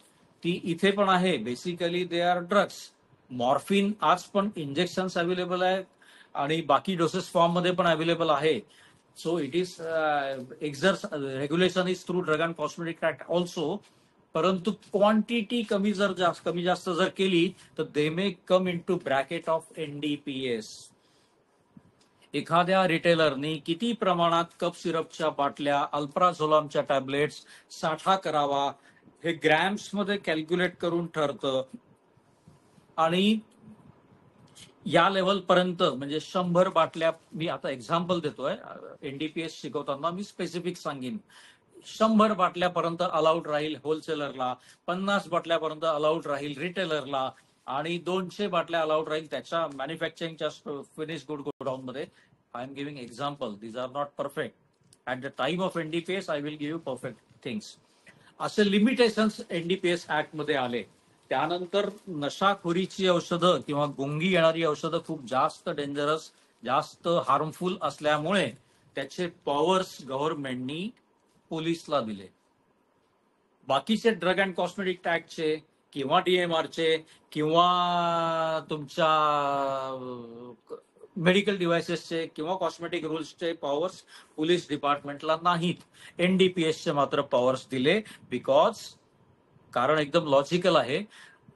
ती इथे पण आहे. Basically they are drugs. Morphine आज पण इंजेक्शन अवेलेबल आहे. आणि बाकी डोसेस फॉर्म मध्ये पण अवेलेबल आहे. So it is regulation is through drug and cosmetic act also. परंतु क्वांटिटी कमी जास्त जर केली तर they may come into bracket of NDPS. एखाद्या रिटेलरनी किती प्रमाणात कप सिरपच्या बाटल्या, अल्प्राझोलामच्या टॅबलेट्स साठा करावा हे ग्रॅम्स मध्ये कॅल्क्युलेट करून ठरतं. आणि या लेवल पर्यंत म्हणजे 100 बाटल्या, मी आता एक्झाम्पल देतोय, NDPS शिकवताना मी स्पेसिफिक सांगेन. 100 बाटल्यापर्यंत अलाउड राहील होलसेलरला, 50 बाटल्यापर्यंत अलाउड राहील रिटेलरला, आणि 200 बाटल्या अलाउड राहील त्याच्या मॅन्युफॅक्चरिंगच्या फिनिश गुड गोडाऊन मध्ये. I am giving example, these are not perfect. At the time of NDPS I will give you perfect things. असे लिमिटेशन्स NDPS ऍक्ट मध्ये आले. त्यानंतर नशाखोरीची औषधं किंवा गुंगी येणारी औषधं खूप जास्त डेंजरस, जास्त हार्मफुल असल्यामुळे त्याचे पॉवर्स गव्हर्नमेंटनी पोलिसला दिले. बाकीचे ड्रग अँड कॉस्मेटिक ऍक्टचे किंवा DMRचे किंवा तुमच्या मेडिकल डिव्हायसेसचे किंवा कॉस्मेटिक रूल्सचे पॉवर्स पोलीस डिपार्टमेंटला नाहीत. NDPSचे मात्र पॉवर्स दिले. कारण एकदम लॉजिकल आहे.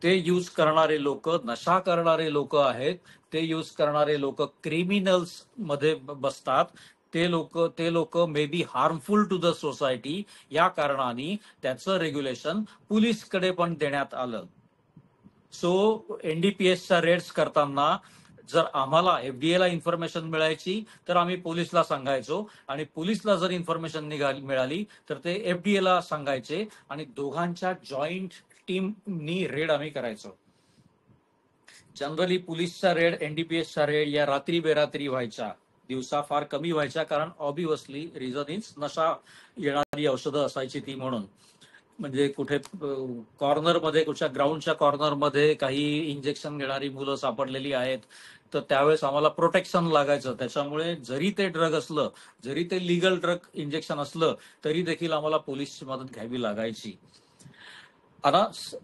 ते यूज करणारे लोक नशा करणारे लोक आहेत. ते यूज करणारे लोक क्रिमिनल्स मध्ये बसतात. ते लोक may be harmful to the society. या कारणाने त्याचं रेग्युलेशन पोलीसकडे पण देण्यात आलं. सो NDPSच्या रेड्स करताना जर आम्हाला FDA ला इन्फॉर्मेशन मिळायची तर आम्ही पोलिसला सांगायचो, आणि पोलिसला जर इन्फॉर्मेशन मिळाली तर ते FDA ला सांगायचे, आणि दोघांच्या जॉईंट टीमनी रेड आम्ही करायचो. जनरली पोलिसच्या रेड, NDPSच्या रेड या रात्री बेरात्री व्हायच्या, दिवसा फार कमी व्हायच्या, कारण ऑब्व्हियसली रिझन इज नशा येणारी औषधं असायची ती म्हणून. म्हणजे कुठे कॉर्नरमध्ये, कुठच्या ग्राउंडच्या कॉर्नरमध्ये काही इंजेक्शन घेणारी मुलं सापडलेली आहेत, तर त्यावेळेस आम्हाला प्रोटेक्शन लागायचं. त्याच्यामुळे जरी ते ड्रग असलं, जरी ते लिगल ड्रग इंजेक्शन असलं, तरी देखील आम्हाला पोलीसची मदत घ्यावी लागायची.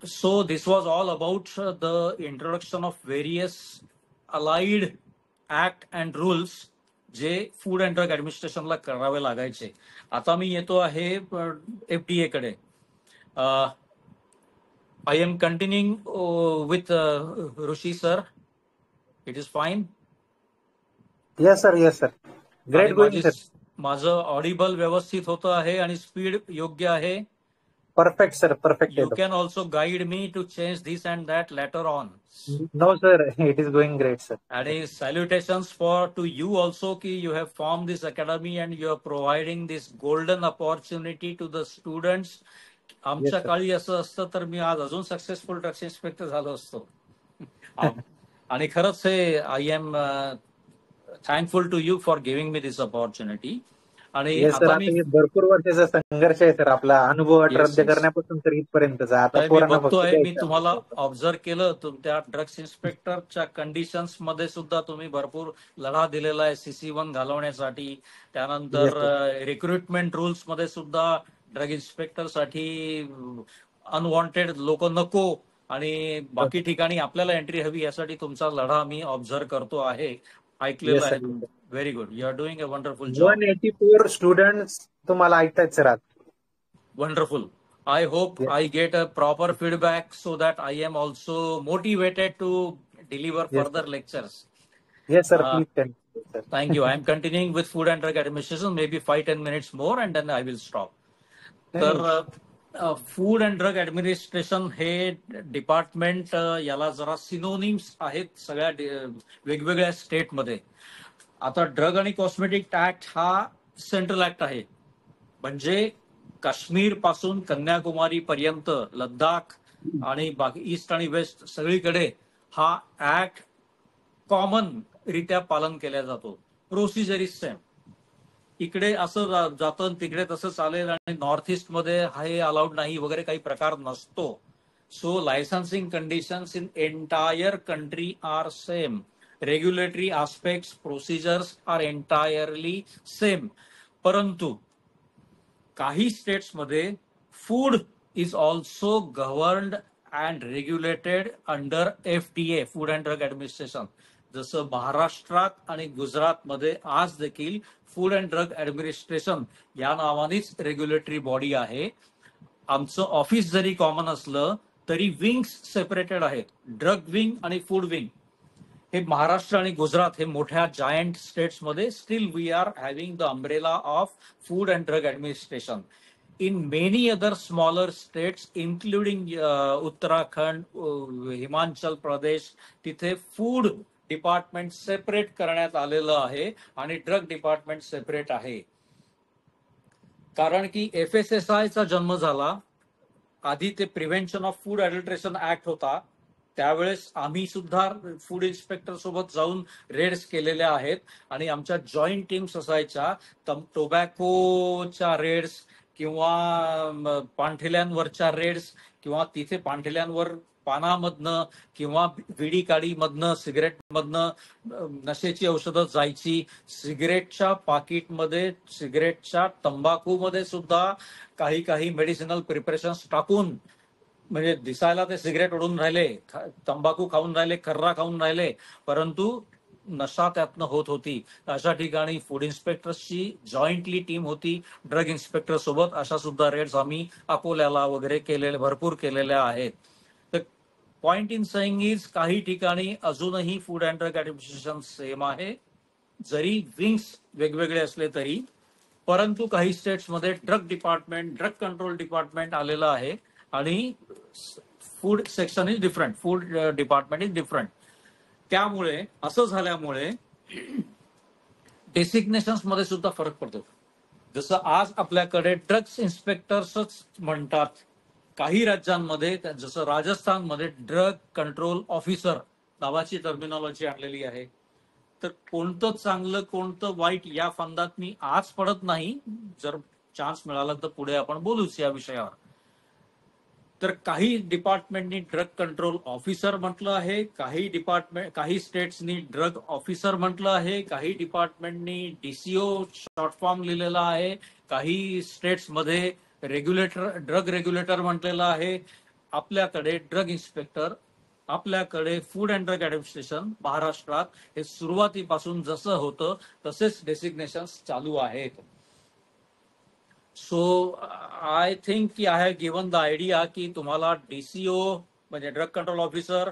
So this was all about the introduction of various allied act and rules जे फूड अँड ड्रग ऍडमिनिस्ट्रेशनला करावे लागायचे. आता मी येतो आहे FDA कडे. I am continuing with Rushi sir. It is fine. Yes sir, yes sir. Great going sir. माझं Audible व्यवस्थित होतं आहे आणि स्पीड योग्य आहे. Perfect sir, perfect. You can also guide me to change this and that later on. No sir, it is going great sir. And salutations to you also ki you have formed this academy and you are providing this golden opportunity to the students. आमच्या काळी असं असतं तर मी आज अजून successful drugs inspector झालो असतो. आणि खरंच हे I am thankful to you for giving me this opportunity. आणि आता भरपूर वर्षाचा संघर्ष आहे सर आपला, अनुभव रद्द करण्यापासून तर इथपर्यंतचा. आता मी तुम्हाला ऑब्झर्व केलं, तुमच्या ड्रग्स इन्स्पेक्टरच्या कंडिशन्स मध्ये सुद्धा तुम्ही भरपूर लढा दिलेला आहे CC1 घालवण्यासाठी. त्यानंतर रिक्रुटमेंट रूल्स मध्ये सुद्धा ड्रग इन्स्पेक्टर साठी अनवॉन्टेड लोक नको आणि बाकी ठिकाणी आपल्याला एंट्री हवी, यासाठी तुमचा लढा मी ऑब्झर्व करतो आहे, ऐकलेला आहे. Very good, you are doing a wonderful job. 184 students तुम्हाला ऐकतायत सर आज. Wonderful. I hope I get a proper feedback so that I am also motivated to deliver further lectures. Yes sir, please tell me, sir. Thank you. I am continuing with Food and Drug Administration, maybe 5-10 minutes more and then I will stop. तर food and drug administration हे department, याला जरा synonyms आहेत सगळ्या वेगवेगळ्या स्टेटमध्ये. आता drug आणि कॉस्मेटिक ऍक्ट हा सेंट्रल ऍक्ट आहे, म्हणजे काश्मीर पासून कन्याकुमारी पर्यंत, लद्दाख आणि बाकी ईस्ट आणि वेस्ट सगळीकडे हा ऍक्ट कॉमन रित्या पालन केला जातो. Procedure is same. इकडे असं जातं, तिकडे तसं चालेल, आणि नॉर्थ ईस्ट मध्ये हे अलाउड नाही वगैरे काही प्रकार नसतो. So licensing conditions in entire country are same. Regulatory aspects, procedures are entirely same. परंतु काही स्टेट्स मध्ये food is also governed and regulated under FDA, food and drug administration. जसं महाराष्ट्रात आणि गुजरातमध्ये आज देखील फूड अँड ड्रग ऍडमिनिस्ट्रेशन या नावानेच रेग्युलेटरी बॉडी आहे. आमचं ऑफिस जरी कॉमन असलं तरी विंग्स सेपरेटेड आहेत, ड्रग विंग आणि फूड विंग. हे महाराष्ट्र आणि गुजरात हे मोठ्या जायंट स्टेट्समध्ये still we are having the umbrella of food and drug administration. In many other smaller states, including Uttarakhand, Himachal Pradesh, तिथे फूड डिपार्टमेंट सेपरेट करण्यात आलेलं आहे आणि ड्रग डिपार्टमेंट सेपरेट आहे. कारण की FSSAI चा जन्म झाला, आधी ते prevention of food adulteration act होता, त्यावेळेस आम्ही सुद्धा फूड इन्स्पेक्टर सोबत जाऊन रेड्स केलेल्या आहेत आणि आमच्या जॉईंट टीम्स असायच्या. टोबॅकोच्या रेड्स किंवा पाणठेल्यांवरच्या रेड्स किंवा तिथे पाणठेल्यांवर पानामधनं किंवा विडी काडीमधनं सिगरेटमधनं नशेची औषधं जायची. सिगरेटच्या पाकिटमध्ये, सिगरेटच्या तंबाखूमध्ये सुद्धा काही काही मेडिसिनल प्रिपरेशन्स टाकून, म्हणजे दिसायला ते सिगरेट ओढून राहिले, तंबाखू खाऊन राहिले, खर्रा खाऊन राहिले, परंतु नशा त्यातनं होत होती. अशा ठिकाणी फूड इन्स्पेक्टर्सची जॉईंटली टीम होती ड्रग इन्स्पेक्टर सोबत. अशा सुद्धा रेड्स आम्ही अकोल्याला वगैरे केलेले, भरपूर केलेल्या आहेत. तर पॉइंट इन सेइंग इज, काही ठिकाणी अजूनही food and drug administration same आहे, जरी विंग्स वेगवेगळे असले तरी. परंतु काही स्टेट्समध्ये drug department, drug control department आलेलं आहे आणि food section is different, food department is different. त्यामुळे असं झाल्यामुळे डेसिग्नेशन्स मध्ये सुद्धा फरक पडतो. जसं आज आपल्याकडे ड्रग्स इन्स्पेक्टर्सच म्हणतात, काही राज्यांमध्ये जसं राजस्थानमध्ये ड्रग कंट्रोल ऑफिसर नावाची टर्मिनॉलॉजी आणलेली आहे. तर कोणतं चांगलं कोणतं वाईट या फंदात मी आज पडत नाही, जर चान्स मिळाला तर पुढे आपण बोलूच या विषयावर. तर काही डिपार्टमेंटनी ड्रग कंट्रोल ऑफिसर म्हटलं आहे, काही स्टेट्सनी ड्रग ऑफिसर म्हटलं आहे, काही डिपार्टमेंटनी DCO शॉर्ट फॉर्म लिहिलेला आहे, काही स्टेट्समध्ये ड्रग रेग्युलेटर म्हटलेलं आहे. आपल्याकडे ड्रग इन्स्पेक्टर, आपल्याकडे फूड अँड ड्रग ऍडमिनिस्ट्रेशन महाराष्ट्रात हे सुरुवातीपासून जसं होतं तसेच डेसिग्नेशन्स चालू आहेत. सो आय थिंक की I have given the idea की तुम्हाला DCO म्हणजे ड्रग कंट्रोल ऑफिसर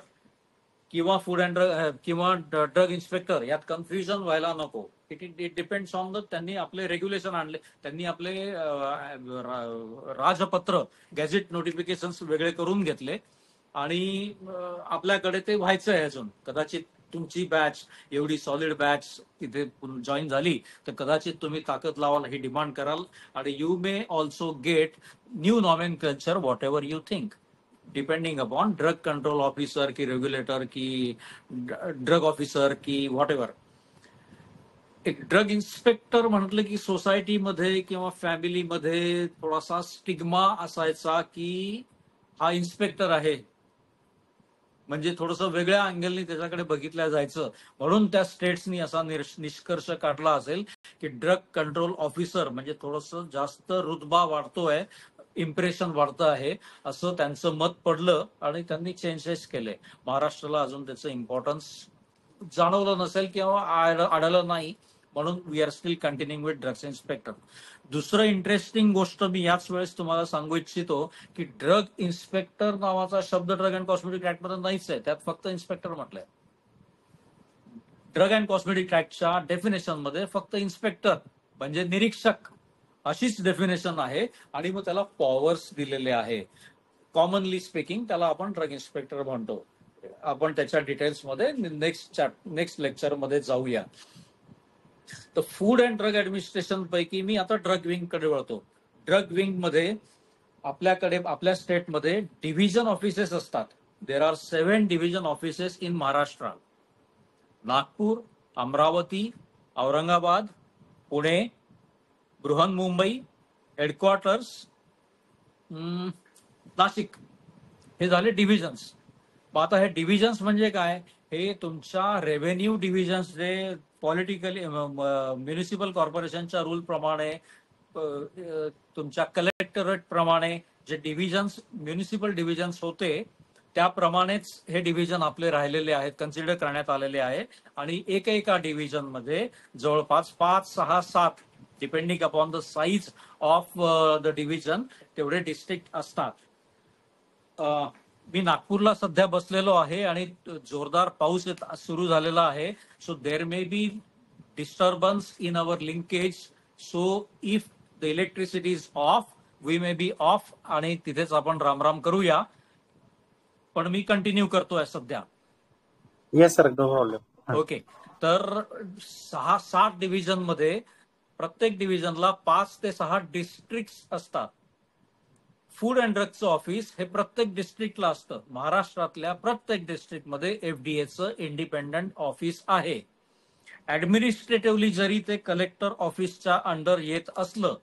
किंवा फूड अँड ड्रग किंवा ड्रग इन्स्पेक्टर यात कन्फ्युजन व्हायला नको. इट डिपेंड्स ऑन द, त्यांनी आपले रेग्युलेशन आणले, त्यांनी आपले राजपत्र गॅझेट नोटिफिकेशन्स वेगळे करून घेतले आणि आपल्याकडे ते व्हायचं आहे अजून. कदाचित तुमची बॅच एवढी सॉलिड बॅच तिथे जॉईन झाली तर कदाचित तुम्ही ताकद लावाल, ही डिमांड कराल आणि you may also get new nomenclature what ever you think, depending upon drug control officer की रेग्युलेटर की ड्रग ऑफिसर की व्हॉट एव्हर. एक ड्रग इन्स्पेक्टर म्हटलं की सोसायटीमध्ये किंवा फॅमिलीमध्ये थोडासा स्टिग्मा असायचा की हा इन्स्पेक्टर आहे, म्हणजे थोडंसं वेगळ्या अँगलनी त्याच्याकडे बघितल्या जायचं. म्हणून त्या स्टेट्सनी असा निष्कर्ष काढला असेल की ड्रग कंट्रोल ऑफिसर म्हणजे थोडंसं जास्त रुतबा वाढतोय, इम्प्रेशन वाढतं आहे, असं त्यांचं मत पडलं आणि त्यांनी चेंजेस केले. महाराष्ट्राला अजून त्याचं इम्पॉर्टन्स जाणवलं नसेल किंवा आढळलं नाही, म्हणून we are still continuing with drugs inspector. दुसरं इंटरेस्टिंग गोष्ट मी याच वेळेस तुम्हाला सांगू इच्छितो की ड्रग इन्स्पेक्टर नावाचा शब्द ड्रग अँड कॉस्मेटिक ऍक्ट मध्ये नाहीच आहे, त्यात फक्त इन्स्पेक्टर म्हटलंय. ड्रग अँड कॉस्मेटिक ऍक्टच्या डेफिनेशन मध्ये फक्त इन्स्पेक्टर म्हणजे निरीक्षक अशीच डेफिनेशन आहे आणि मग त्याला पॉवर्स दिलेले आहे. कॉमनली स्पीकिंग त्याला आपण ड्रग इन्स्पेक्टर म्हणतो. आपण त्याच्या डिटेल्समध्ये नेक्स्ट लेक्चरमध्ये जाऊया. तर फूड अँड ड्रग ऍडमिनिस्ट्रेशन पैकी मी आता ड्रग विंग कडे वळतो. ड्रग विंग मध्ये आपल्याकडे आपल्या स्टेटमध्ये डिव्हिजन ऑफिसेस असतात. There are 7 division offices in Maharashtra. Nagpur, Amravati, Aurangabad, Pune, Brihanmumbai, headquarters, Nashik, हे झाले डिव्हिजन्स. मग आता हे डिव्हिजन्स म्हणजे काय, हे तुमच्या रेव्हेन्यू डिव्हिजन्स जे पॉलिटिकली म्युनिसिपल कॉर्पोरेशनच्या रूल प्रमाणे तुमच्या कलेक्टरेट प्रमाणे जे डिव्हिजन्स म्युनिसिपल डिव्हिजन्स होते त्याप्रमाणेच हे डिव्हिजन आपले राहिलेले आहेत, कन्सिडर करण्यात आलेले आहे. आणि एका डिव्हिजन मध्ये जवळपास 5, 6, 7 depending upon the size of the division तेवढे डिस्ट्रिक्ट असतात. मी नागपूरला सध्या बसलेलो आहे आणि जोरदार पाऊस सुरू झालेला आहे. So there may be disturbance in our linkage. So if the electricity is off, we may be off, आणि तिथेच आपण रामराम करूया. पण मी कंटिन्यू करतोय सध्या. Yes sir, no problem. Okay. तर 6-7 डिव्हिजन मध्ये प्रत्येक डिव्हिजनला 5 ते 6 डिस्ट्रिक्ट असतात. फूड अँड ड्रगचं ऑफिस हे प्रत्येक डिस्ट्रिक्टला असतं. महाराष्ट्रातल्या प्रत्येक डिस्ट्रिक्टमध्ये एफडीएचं इंडिपेंडंट ऑफिस आहे. ऍडमिनिस्ट्रेटिव्हली जरी ते कलेक्टर ऑफिसच्या अंडर येत असलं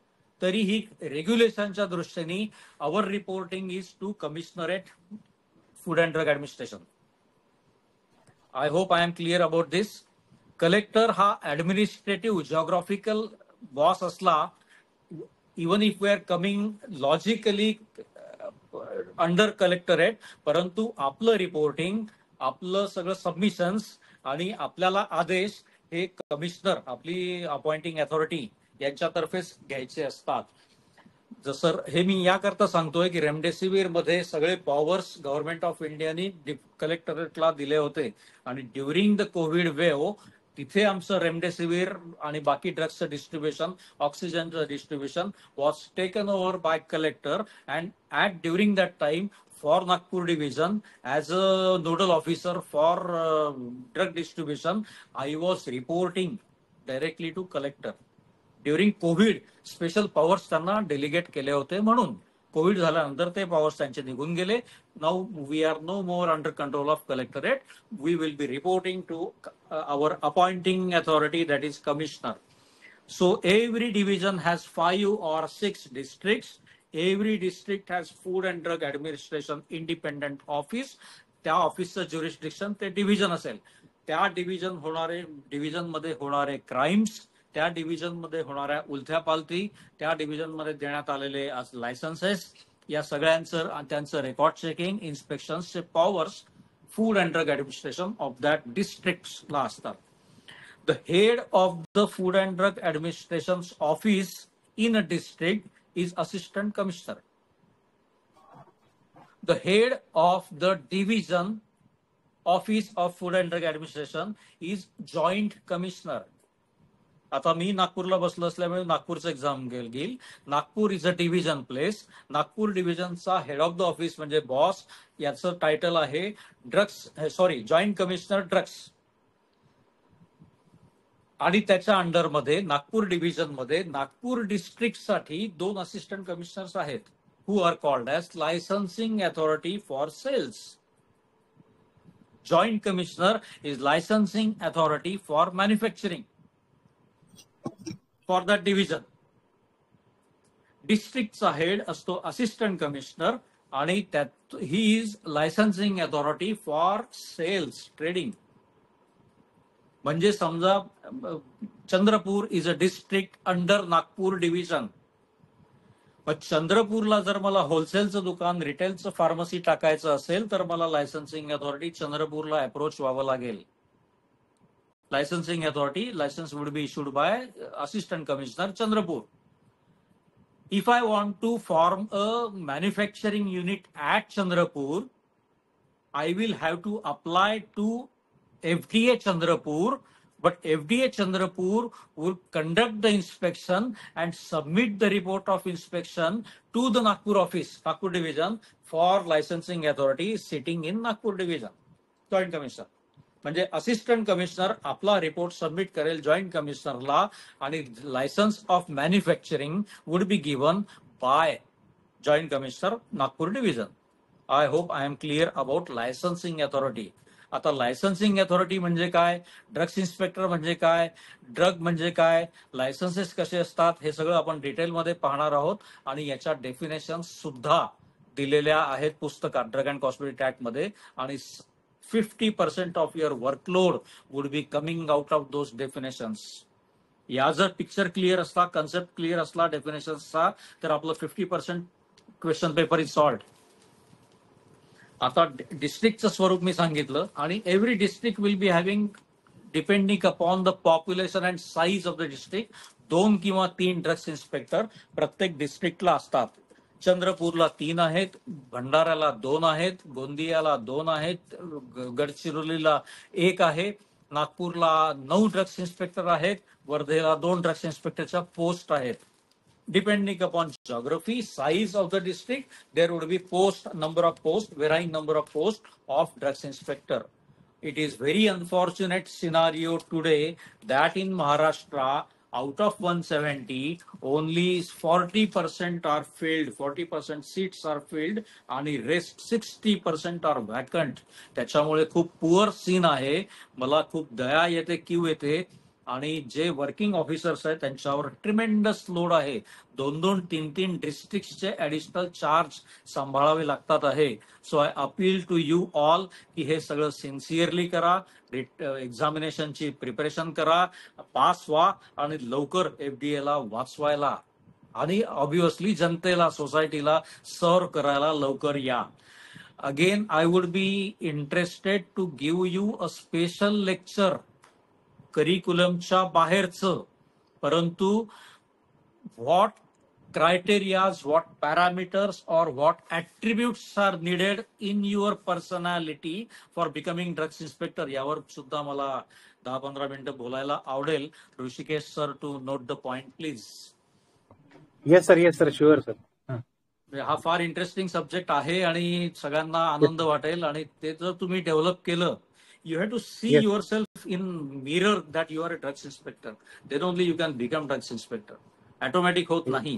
तरीही रेग्युलेशनच्या दृष्टीने our reporting is to commissionerate food and drug administration. I hope I am clear about this. Collector हा ऍडमिनिस्ट्रेटिव्ह जिओग्राफिकल बॉस असला, even if we are coming logically under collectorate, परंतु आपलं रिपोर्टिंग, आपलं सगळं सबमिशन्स आणि आपल्याला आदेश हे कमिशनर, आपली अपॉइंटिंग अथॉरिटी यांच्यातर्फेच घ्यायचे असतात. जसं हे मी याकरता सांगतोय की रेमडेसिवीर मध्ये सगळे पॉवर्स गव्हर्नमेंट ऑफ इंडियानी कलेक्टरेटला दिले होते आणि ड्युरिंग द कोविड वेव्ह तिथे आमचं रेमडेसिवीर आणि बाकी ड्रग्सचं डिस्ट्रीब्युशन, ऑक्सिजनचं distribution was taken over by collector. And during that time for Nagpur division, as a nodal officer for drug distribution, I was reporting directly to collector. During Covid special powers त्यांना delegate केले होते, म्हणून Covid झाल्यानंतर ते powers त्यांचे निघून गेले. Now we are no more under control of collectorate. We will be reporting to our appointing authority, that is commissioner. So every division has 5 or 6 districts. Every district has food and drug administration independent office. त्या ऑफिसचं jurisdiction ते division असेल. त्या division मध्ये होणारे crimes, त्या division मध्ये होणाऱ्या उलथ्या पालथी, त्या डिव्हिजन मध्ये देण्यात आलेले लायसन्सेस, या सगळ्यांचं त्यांचं रेकॉर्ड चेकिंग, इन्स्पेक्शनचे powers food and drug administration of that डिस्ट्रिक्टला असतात. The head of the Food and Drug Administration's office in a district is Assistant Commissioner. The head of the division office of Food and Drug Administration is Joint Commissioner. आता मी नागपूरला बसलो असल्यामुळे नागपूरचं exam घेईल. Nagpur is a division place. Nagpur डिव्हिजनचा head of the office म्हणजे boss, याचं title आहे जॉईंट कमिशनर ड्रग्स. आणि त्याच्या अंडरमध्ये नागपूर डिव्हिजन मध्ये नागपूर डिस्ट्रिक्टसाठी 2 असिस्टंट कमिशनर्स आहेत, who are called as licensing authority for sales. Joint commissioner is licensing authority for manufacturing for that division. डिस्ट्रिक्टचा head असतो assistant commissioner आणि त्यात ही is licensing authority for sales trading. म्हणजे समजा Chandrapur is a district under Nagpur division. मग चंद्रपूरला जर मला होलसेलचं दुकान, रिटेलचं फार्मसी टाकायचं असेल तर मला लायसन्सिंग अथॉरिटी चंद्रपूरला अप्रोच व्हावं लागेल. Licensing authority licence would be issued by assistant commissioner Chandrapur. If I want to form a manufacturing unit at Chandrapur, I will have to apply to FDA Chandrapur, but FDA Chandrapur will conduct the inspection and submit the report of inspection to the Nagpur office, Nagpur division, for licensing authority sitting in Nagpur division, joint commissioner. म्हणजे assistant commissioner आपला report submit करेल joint कमिशनरला आणि licence of manufacturing would be given by joint commissioner Nagpur division. I hope I am clear about licensing authority. आता licensing authority म्हणजे काय, drugs inspector म्हणजे काय, ड्रग म्हणजे काय, लायसन्सेस कसे असतात, हे सगळं आपण डिटेलमध्ये पाहणार आहोत. आणि याच्या डेफिनेशन सुद्धा दिलेल्या आहेत पुस्तकात, ड्रग अँड कॉस्मेटिक ऍक्ट मध्ये. आणि 50% of your workload would be coming out of those definitions. या जर पिक्चर क्लिअर असला, कन्सेप्ट क्लिअर असला डेफिनेशन्सचा, तर आपलं 50% क्वेश्चन पेपर इज सॉल्व्ड. आता डिस्ट्रिक्टचं स्वरूप मी सांगितलं आणि every district will be having depending upon the population and size of the district 2 किंवा 3 ड्रग्स इन्स्पेक्टर प्रत्येक डिस्ट्रिक्टला असतात. चंद्रपूरला 3 आहेत, भंडाऱ्याला 2 आहेत, गोंदियाला 2 आहेत, गडचिरोलीला 1 आहे, नागपूरला 9 ड्रग्स इन्स्पेक्टर आहेत, वर्धेला 2 ड्रग्स इन्स्पेक्टरच्या पोस्ट आहेत. Depending upon geography, size of the district, there would be number of posts, varying number of posts of drugs inspector. It is very unfortunate scenario today that in Maharashtra, out of 170, only 40% are filled, 40% seats are filled, आणि rest 60% are vacant. त्याच्यामुळे खूप poor scene आहे. मला खूप दया येते, Q येते. आणि जे वर्किंग ऑफिसर्स आहेत त्यांच्यावर ट्रिमेंडस लोड आहे. 2-2, 3-3 डिस्ट्रिक्टचे ऍडिशनल चार्ज सांभाळावे लागतात आहे. So I appeal to you all की हे सगळं सिन्सिअरली करा, एक्झामिनेशनची प्रिपरेशन करा, पास व्हा आणि लवकर FDA ला वाचवायला आणि ऑब्व्हियसली जनतेला, सोसायटीला सर्व करायला लवकर या. Again I would be interested to give you a special lecture करिक्युलमच्या बाहेरचं, परंतु व्हॉट क्रायटेरियाज, व्हॉट पॅरामीटर्स और what attributes are needed in your personality for becoming drugs inspector यावर सुद्धा मला 10-15 मिनिटं बोलायला आवडेल. Rishikesh sir, to note the point please. Yes sir, sure sir. हा फार इंटरेस्टिंग सब्जेक्ट आहे आणि सगळ्यांना आनंद वाटेल आणि ते जर तुम्ही डेव्हलप केलं, you have to see Yes. yourself in mirror that you are a drugs inspector. Then only you can become drugs inspector. Automatic होत नाही.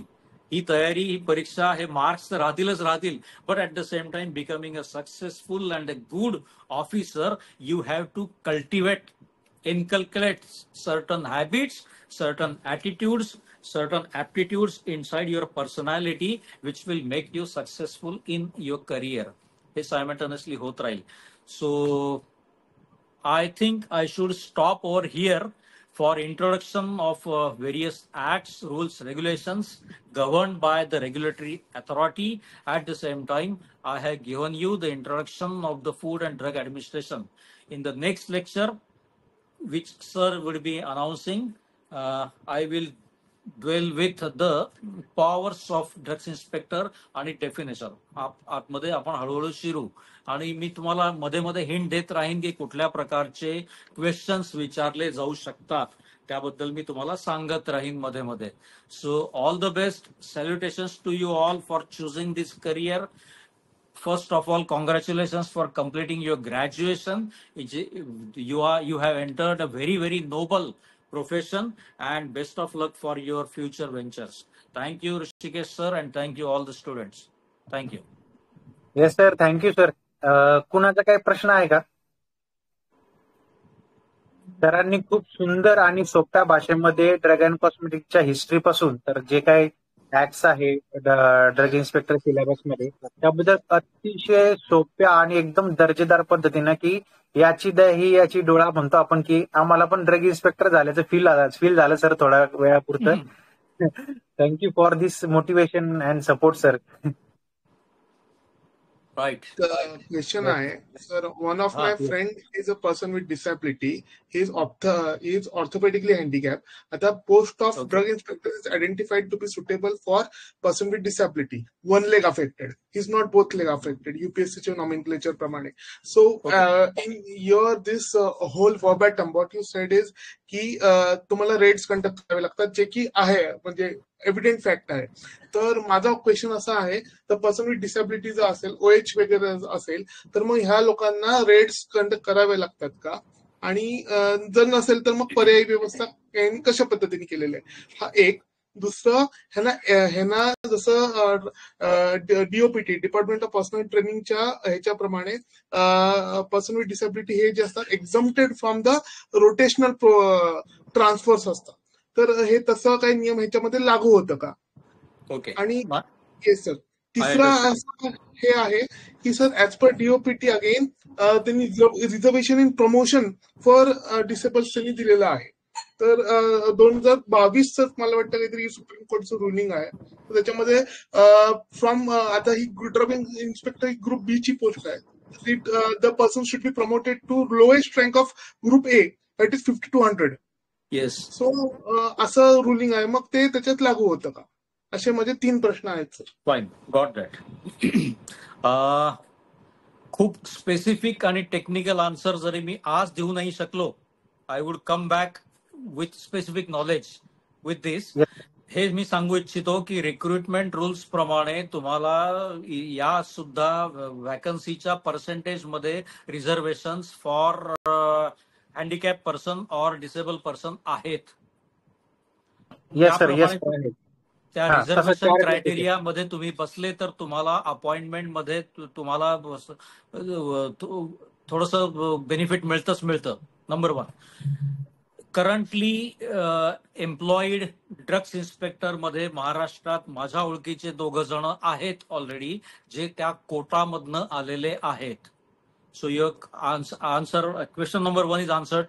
ही तयारी, ही परीक्षा, हे मार्क्स तर राहतील, but at the same time becoming a successful and a good officer, you have to cultivate, inculcate certain habits, certain attitudes, certain aptitudes inside your personality which will make you successful in your career. हे simultaneously होत राहील. So I think I should stop over here for introduction of various acts, rules, regulations governed by the regulatory authority. At the same time, I have given you the introduction of the Food and Drug Administration. In the next lecture, which sir will be announcing, I will dwell with the powers of drugs inspector आणि definition. आतमध्ये आपण हळूहळू शिरू आणि मी तुम्हाला मध्ये मध्ये hint देत राहीन की कुठल्या प्रकारचे क्वेश्चन्स विचारले जाऊ शकतात, त्याबद्दल मी तुम्हाला सांगत राहीन मध्ये मध्ये. So all the best. Salutations to you all for choosing this career. First of all, congratulations for completing your graduation. You have entered a very, very noble profession and best of luck for your future ventures. Thank you, Rishikesh sir, and thank you all the students. Thank you. Yes sir, thank you sir. कुणाचा काही प्रश्न आहे का? सरांनी खूप सुंदर आणि सोप्या भाषेमध्ये ड्रग अँड कॉस्मेटिकच्या हिस्ट्री पासून तर जे काही ऍक्ट्स आहे ड्रग इन्स्पेक्टर सिलेबस मध्ये, त्याबद्दल अतिशय सोप्या आणि एकदम दर्जेदार पद्धतीनं की याची दही याची डोळा म्हणतो आपण की आम्हाला पण ड्रग इन्स्पेक्टर झाल्याचं फील झालं सर थोड्या वेळापुरतं. Thank you for this motivation and support sir. Right. The question आहे sir, one of my friend is a person with disability. He is orthopedically handicapped. आता post of drug inspector is identified to be suitable for person with disability. One leg affected. He's not both leg affected. UPSC च्या nomenclature प्रमाणे. So in your this whole verbatim what you said is की तुम्हाला raids conduct करावे लागतात, जे की आहे म्हणजे एव्हिडेंट फॅक्ट आहे. तर माझा क्वेश्चन असा आहे, तर पर्सन विथ डिसॅबिलिटी जर असेल, OH वगैरे असेल, तर मग ह्या लोकांना रेड्स कंडक्ट करावे लागतात का? आणि जर नसेल तर मग पर्यायी व्यवस्था कशा पद्धतीने केलेली आहे? हा एक. दुसरं, ह्यांना जसं DOPT डिपार्टमेंट ऑफ पर्सनल ट्रेनिंगच्या ह्याच्याप्रमाणे पर्सन विथ डिसॅबिलिटी हे जे असतात exempted from the rotational transfers असतात. तर हे तसं काही नियम ह्याच्यामध्ये लागू होतं का? ओके. आणि येस सर. तिसरा हे आहे की sir as per DOPT again त्यांनी reservation in promotion for disables त्यांनी दिलेलं आहे. तर 2022 मला वाटतं काहीतरी सुप्रीम कोर्टचं रुलिंग आहे. तर त्याच्यामध्ये फ्रॉम आता ही ड्रग इन्स्पेक्टर ग्रुप बी ची पोस्ट आहे. the person should be promoted to lowest rank of group A, that is 50 to 100. Yes. So असं रुलिंग आहे, मग ते त्याच्यात लागू होतं का? असे माझे 3 प्रश्न आहेत सर. Fine, got that. खूप स्पेसिफिक आणि टेक्निकल आन्सर जरी मी आज देऊ नाही शकलो, I would come back with specific knowledge with this. हे मी सांगू इच्छितो की रिक्रुटमेंट रूल्स प्रमाणे तुम्हाला या सुद्धा वॅकन्सीच्या पर्सेंटेज मध्ये reservation for handicap person or disable person आहेत. त्या रिझर्वेशन क्रायटेरिया मध्ये तुम्ही बसले तर तुम्हाला अपॉइंटमेंट मध्ये तुम्हाला थोडस बेनिफिट मिळतं. Number 1, currently employed drugs inspector मध्ये महाराष्ट्रात माझ्या ओळखीचे 2 जण आहेत ऑलरेडी, जे त्या कोटामधनं आलेले आहेत. So your answer question number 1 is answered.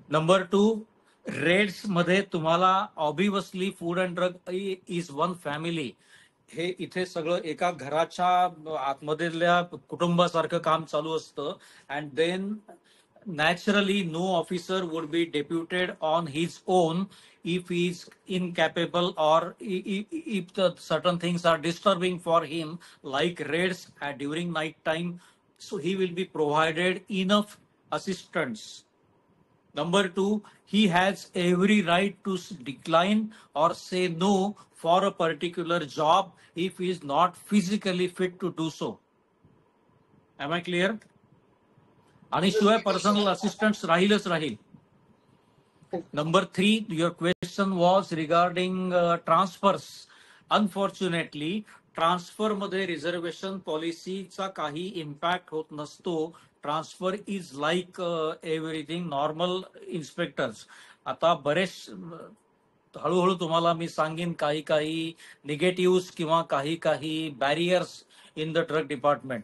Number 2, raids मध्ये तुम्हाला obviously food and drug is one family. हे इथे सगळं एका घराच्या आतमधल्या कुटुंबासारखं काम चालू असतं. And then naturally no officer would be deputed on his own if he is incapable or if the certain things are disturbing for him, like raids during night time. So he will be provided enough assistance. Number 2, he has every right to decline or say no for a particular job if he is not physically fit to do so. Am I clear? आणि शिवाय personal assistant राहील. Number 3, your question was regarding transfers. Unfortunately transfer मध्ये reservation पॉलिसीचा काही impact होत नसतो. Transfer is like everything normal inspectors. आता बरेच हळूहळू तुम्हाला मी सांगेन काही निगेटिव्ह किंवा काही barriers in the drug department.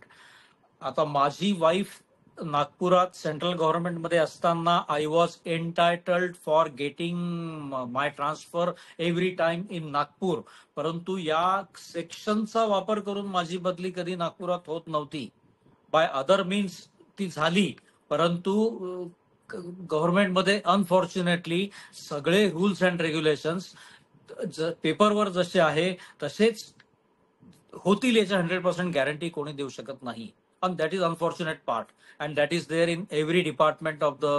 आता माझी वाईफ नागपुरात सेंट्रल गव्हर्नमेंटमध्ये असताना I was entitled for getting my transfer every time in Nagpur. परंतु या सेक्शनचा वापर करून माझी बदली कधी नागपुरात होत नव्हती. बाय अदर मीन्स ती झाली, परंतु गव्हर्नमेंटमध्ये अनफॉर्च्युनेटली सगळे रूल्स अँड रेग्युलेशन्स पेपरवर जसे आहे तसेच होतील याची 100% गॅरंटी कोणी देऊ शकत नाही. And that is unfortunate part, and that is there in every department of the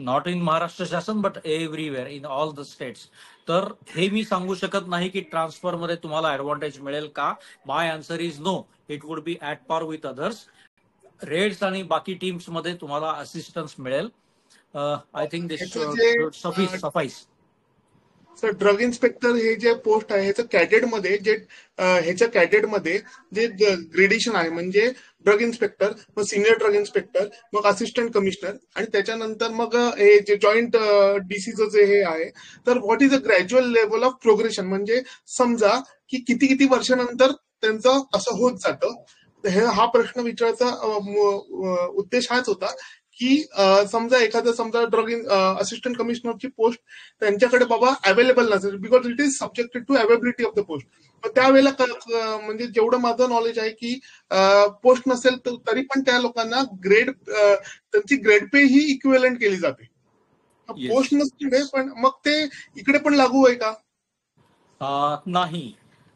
not in Maharashtra Shasan but everywhere in all the states. तर हे मी सांगू शकत नाही की ट्रान्सफर मध्ये तुम्हाला ऍडव्हान्टेज मिळेल का. My answer is no. It would be at par with others. Raids आणि बाकी टीम्स मध्ये तुम्हाला असिस्टन्स मिळेल. I think this suffices. Sir, drug inspector हे जे पोस्ट आहे ह्याचं कॅडेटमध्ये जे ग्रेडेशन आहे, म्हणजे ड्रग इन्स्पेक्टर, मग सिनियर ड्रग इन्स्पेक्टर, मग असिस्टंट कमिशनर आणि त्याच्यानंतर मग हे जे जॉईंट डीसीचं जे हे आहे, तर what is a gradual level of progression, म्हणजे समजा की किती वर्षानंतर त्यांचं असं होत जातं. हा प्रश्न विचारायचा उद्देश हाच होता की समजा ड्रग असिस्टंट कमिशनरची पोस्ट त्यांच्याकडे बाबा अवेलेबल नसेल, because it is subjected to availability of the post. तर त्यावेळेला म्हणजे जेवढं माझं नॉलेज आहे की पोस्ट नसेल तरी पण त्या लोकांना त्यांची ग्रेड पे ही इक्विव्हलंट केली जाते. पोस्ट नसते पण मग ते इकडे पण लागू आहे का? नाही.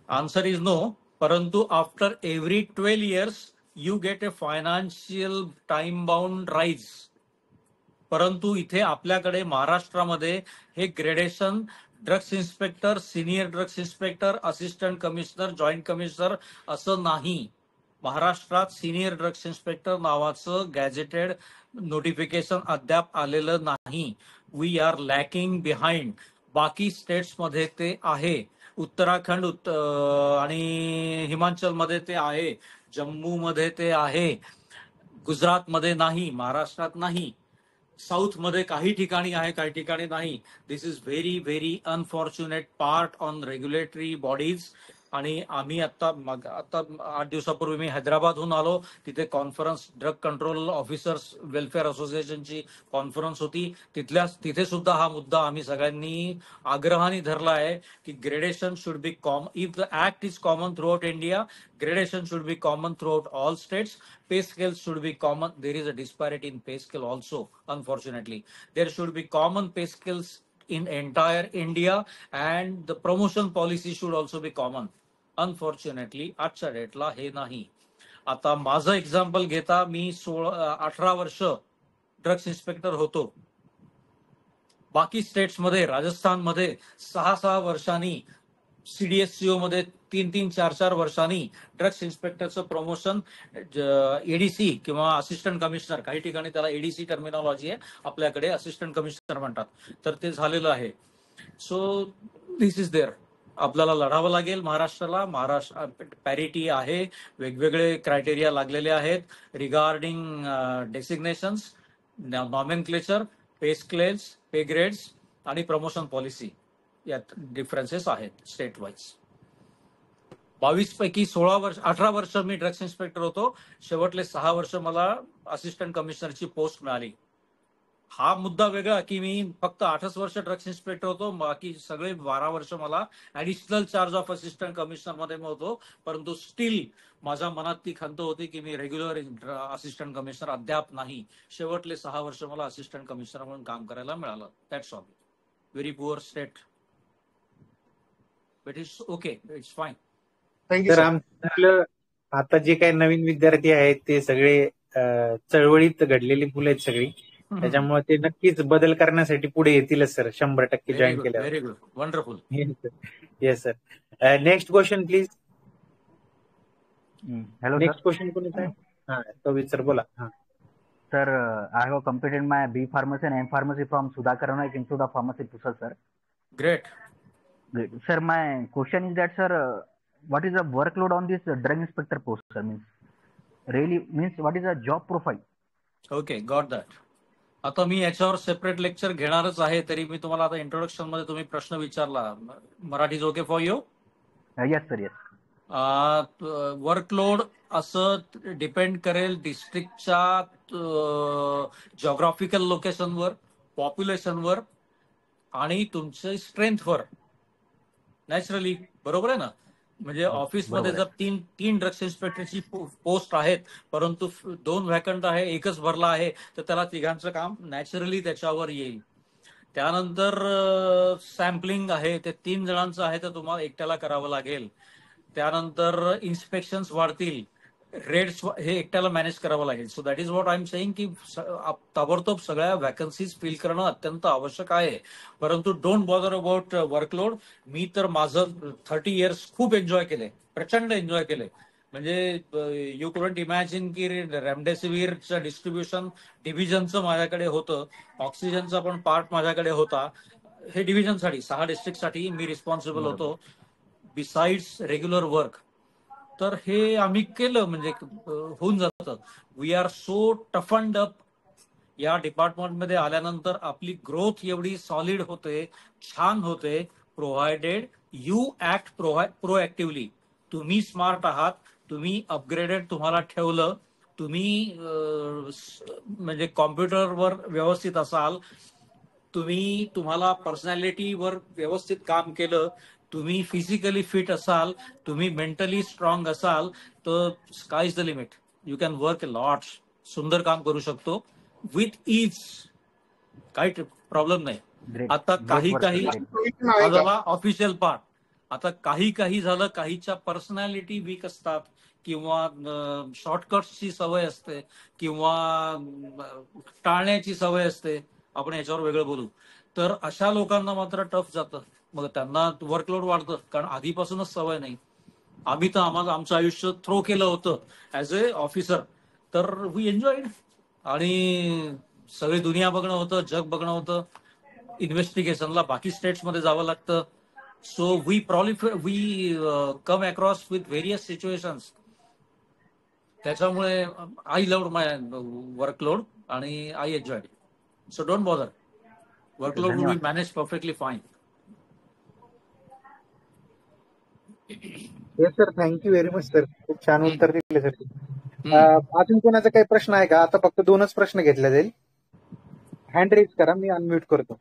Answer is no. परंतु after every 12 years you get a financial time bound rise. परंतु इथे आपल्याकडे महाराष्ट्रामध्ये हे gradation drugs inspector, senior drugs inspector, assistant commissioner, joint commissioner असं नाही. महाराष्ट्रात सिनियर ड्रग्स इन्स्पेक्टर नावाचं गॅजेटेड नोटिफिकेशन अद्याप आलेलं नाही. We are lacking behind. बाकी स्टेट्समध्ये ते आहे. उत्तराखंड आणि हिमाचल मध्ये ते आहे, जम्मू मध्ये ते आहे, गुजरात मध्ये नाही, महाराष्ट्रात नाही. साऊथ मध्ये काही ठिकाणी आहे, काही ठिकाणी नाही. This is very very unfortunate part on regulatory bodies. आणि आम्ही आता 8 दिवसापूर्वी मी हैदराबादहून आलो. तिथे conference, drug control officers welfare असोसिएशनची कॉन्फरन्स होती. तिथे सुद्धा हा मुद्दा आम्ही सगळ्यांनी आग्रहाने धरला आहे की gradation should be common. If the act is common through out India, gradation should be common throughout all states. Pay scales should be common. There is a disparity in pay scale also, unfortunately. There should be common pay scales in entire India, and the promotion policy should also be common. Unfortunately, आजच्या डेटला हे नाही. आता माझं example घेता, मी 18 वर्ष drugs inspector होतो. बाकी स्टेट्समध्ये, राजस्थानमध्ये 6 वर्षांनी, CDSCO मध्ये 3-4 वर्षांनी ड्रग्स इन्स्पेक्टरचं प्रमोशन एडीसी किंवा असिस्टंट कमिशनर, काही ठिकाणी त्याला एडीसी टर्मिनॉलॉजी आहे, आपल्याकडे असिस्टंट कमिशनर म्हणतात, तर ते झालेलं आहे. So this is there. आपल्याला लढावं लागेल. महाराष्ट्र पॅरिटी आहे, वेगवेगळे क्रायटेरिया लागलेले आहेत रिगार्डिंग डेसिग्नेशन्स, नॉमेनक्लेचर, पे स्केल्स, पे ग्रेड्स आणि प्रमोशन पॉलिसी. यात डिफरन्सेस आहेत स्टेट वाईज. 22 पैकी 18 वर्ष मी ड्रग्स इन्स्पेक्टर होतो. शेवटले 6 वर्ष मला असिस्टंट कमिशनरची पोस्ट मिळाली. हा मुद्दा वेगळा की मी फक्त 8 वर्ष ड्रग्स इन्स्पेक्टर होतो, बाकी सगळे 12 वर्ष मला additional charge of assistant commissioner मध्ये होतो. परंतु स्टील माझ्या मनात ती खंत होती की मी रेग्युलर असिस्टंट कमिशनर अद्याप नाही. शेवटले 6 वर्ष मला असिस्टंट कमिशनर म्हणून काम करायला मिळालं. That's all. Very poor state, but it's okay, it's fine. Thank you तर सर. आता जे काही नवीन विद्यार्थी आहेत ते सगळे चळवळीत घडलेली मुलं आहेत सगळी, त्याच्यामुळे ते नक्कीच बदल करण्यासाठी पुढे येतीलच सर, 100% जॉईन केल्यावर. Very good, wonderful. Yes sir. Next question please. Hello, next sir. Question कोणी आहे? हा, तो सर बोला. हा Sir, I have completed my B Pharmacy and M Pharmacy from Sudhakar Naik Institute of Pharmacy, Pusat, sir. Great. Great. Sir, my question is that, sir, what is the workload on this drug inspector post, sir? What is the job profile? Okay, got that. आता मी याच्यावर separate lecture घेणारच आहे. तरी मी तुम्हाला आता introduction मध्ये तुम्ही प्रश्न विचारला. Marathi is okay for you? Yes, sir, yes. Workload असं डिपेंड करेल डिस्ट्रिक्टच्या जॉग्राफिकल लोकेशनवर, पॉप्युलेशनवर आणि तुमच्या स्ट्रेंथवर. नॅचरली, बरोबर आहे ना? म्हणजे ऑफिसमध्ये जर तीन ड्रग्स इन्स्पेक्टरची पोस्ट आहेत, परंतु 2 व्हॅकंट आहे, एकच भरला आहे, तर त्याला 3घांचं काम नॅचरली त्याच्यावर येईल. त्यानंतर सॅम्पलिंग आहे, ते 3 जणांचं आहे, तर तुम्हाला एकट्याला करावं लागेल. त्यानंतर इन्स्पेक्शन्स वाढतील, रेट्स हे एकट्याला मॅनेज करावं लागेल. So that is what I am saying की ताबडतोब सगळ्या वॅकन्सीज फिल करणं अत्यंत आवश्यक आहे. परंतु डोंट बॉदर अबाउट वर्कलोड. मी तर माझं 30 इयर्स खूप एन्जॉय केले, प्रचंड एन्जॉय केले. म्हणजे यू कुडंट इमॅजिन की रेमडेसिवीरचं डिस्ट्रीब्युशन डिव्हिजनचं माझ्याकडे होतं, ऑक्सिजनचा पण पार्ट माझ्याकडे होता. हे डिव्हिजनसाठी 6 डिस्ट्रिक्टसाठी मी रिस्पॉन्सिबल होतो, बिसाइड्स रेग्युलर वर्क. तर हे आम्ही केलं म्हणजे होऊन जातं. We are so toughened up. या डिपार्टमेंटमध्ये आल्यानंतर आपली ग्रोथ एवढी सॉलिड होते, छान होते, प्रोव्हायडेड यू ऍक्ट प्रोएक्टिव्हली. तुम्ही स्मार्ट आहात, तुम्ही अपग्रेडेड तुम्हाला ठेवलं, तुम्ही म्हणजे कॉम्प्युटरवर व्यवस्थित असाल, तुम्हाला पर्सनॅलिटीवर व्यवस्थित काम केलं, तुम्ही फिजिकली फिट असाल, तुम्ही मेंटली स्ट्रॉंग असाल, तर sky is the limit. You can work lots. सुंदर काम करू शकतो विथ इज, काही प्रॉब्लेम नाही. आता काही झाला ऑफिशियल पार्ट, आता काही झालं, काहीच्या पर्सनॅलिटी वीक असतात, किंवा शॉर्टकट्सची सवय असते, किंवा टाळण्याची सवय असते. आपण याच्यावर वेगळं बोलू. तर अशा लोकांना मात्र टफ जातं, मग त्यांना वर्कलोड वाढतं, कारण आधीपासूनच सवय नाही. आम्ही तर आमचं आयुष्य थ्रो केलं होतं ऍज अ ऑफिसर, तर वी एन्जॉयड. आणि सगळी दुनिया बघणं होतं, जग बघणं होतं. इन्व्हेस्टिगेशनला बाकी स्टेट्समध्ये जावं लागतं. So we come across with various situations. त्याच्यामुळे आय लव्ड माय वर्कलोड आणि I enjoyed. So don't bother. Workload will be managed perfectly fine. Yes sir, thank you very much sir, खूप छान उत्तर दिले सर. अजून कोणाचा काही प्रश्न आहे का? आता फक्त 2च प्रश्न घेतले जाईल. हँड रेज करा, मी अनम्यूट करतो.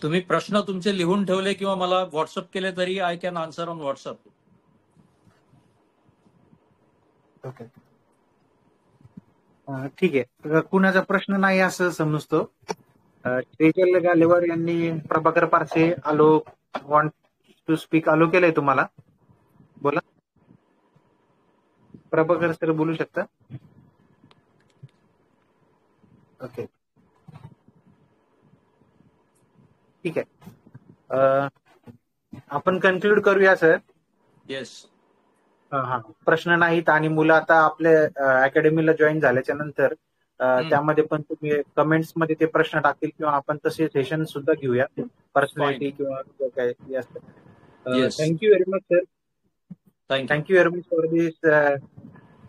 तुम्ही प्रश्न तुमचे लिहून ठेवले किंवा मला व्हॉट्सअप केले तरी I can answer on WhatsApp. Okay, ठीक आहे. कुणाचा प्रश्न नाही असं समजतो. तेजल गालेवार यांनी प्रभाकर पारसे आलो वॉन्ट टू स्पीक आलो केलंय तुम्हाला. बोला प्रभाकर सर, बोलू शकता. ओके, ठीक आहे. आपण कन्क्लूड करूया सर. येस. हा, प्रश्न नाहीत आणि मुलं आता आपल्या अकॅडमीला जॉईन झाल्याच्या नंतर त्यामध्ये पण तुम्ही कमेंट्स मध्ये ते प्रश्न टाकतील किंवा आपण तसे सेशन सुद्धा घेऊया, पर्सनॅलिटी किंवा काय असतं. Thank you very much sir. Thank you very much for this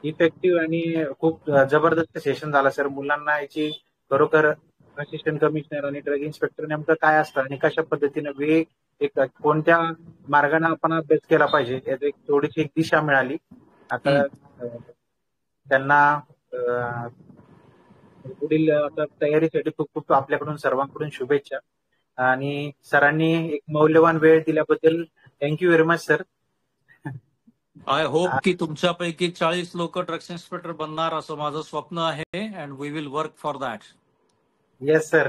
effective आणि खूप जबरदस्त सेशन झाला सर. मुलांना याची खरोखर असिस्टंट कमिशनर आणि ड्रग इन्स्पेक्टर नेमकं काय असतं आणि कशा पद्धतीने एक कोणत्या मार्गाने आपण अभ्यास केला पाहिजे याची थोडीशी एक दिशा मिळाली. आता त्यांना पुढील आता तयारीसाठी खूप खूप आपल्याकडून सर्वांकडून शुभेच्छा. आणि सरांनी एक मौल्यवान वेळ दिल्याबद्दल thank you very much sir. I hope की तुमच्यापैकी 40 लोक ड्रग्स इन्स्पेक्टर बनणार असं माझं स्वप्न आहे. And we will work for that. Yes sir,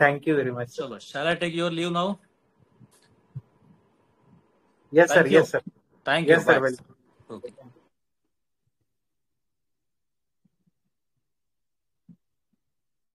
thank you very much. चलो, shall I take your leave now? Yes sir, yes sir, thank you. Yes sir, welcome. Okay.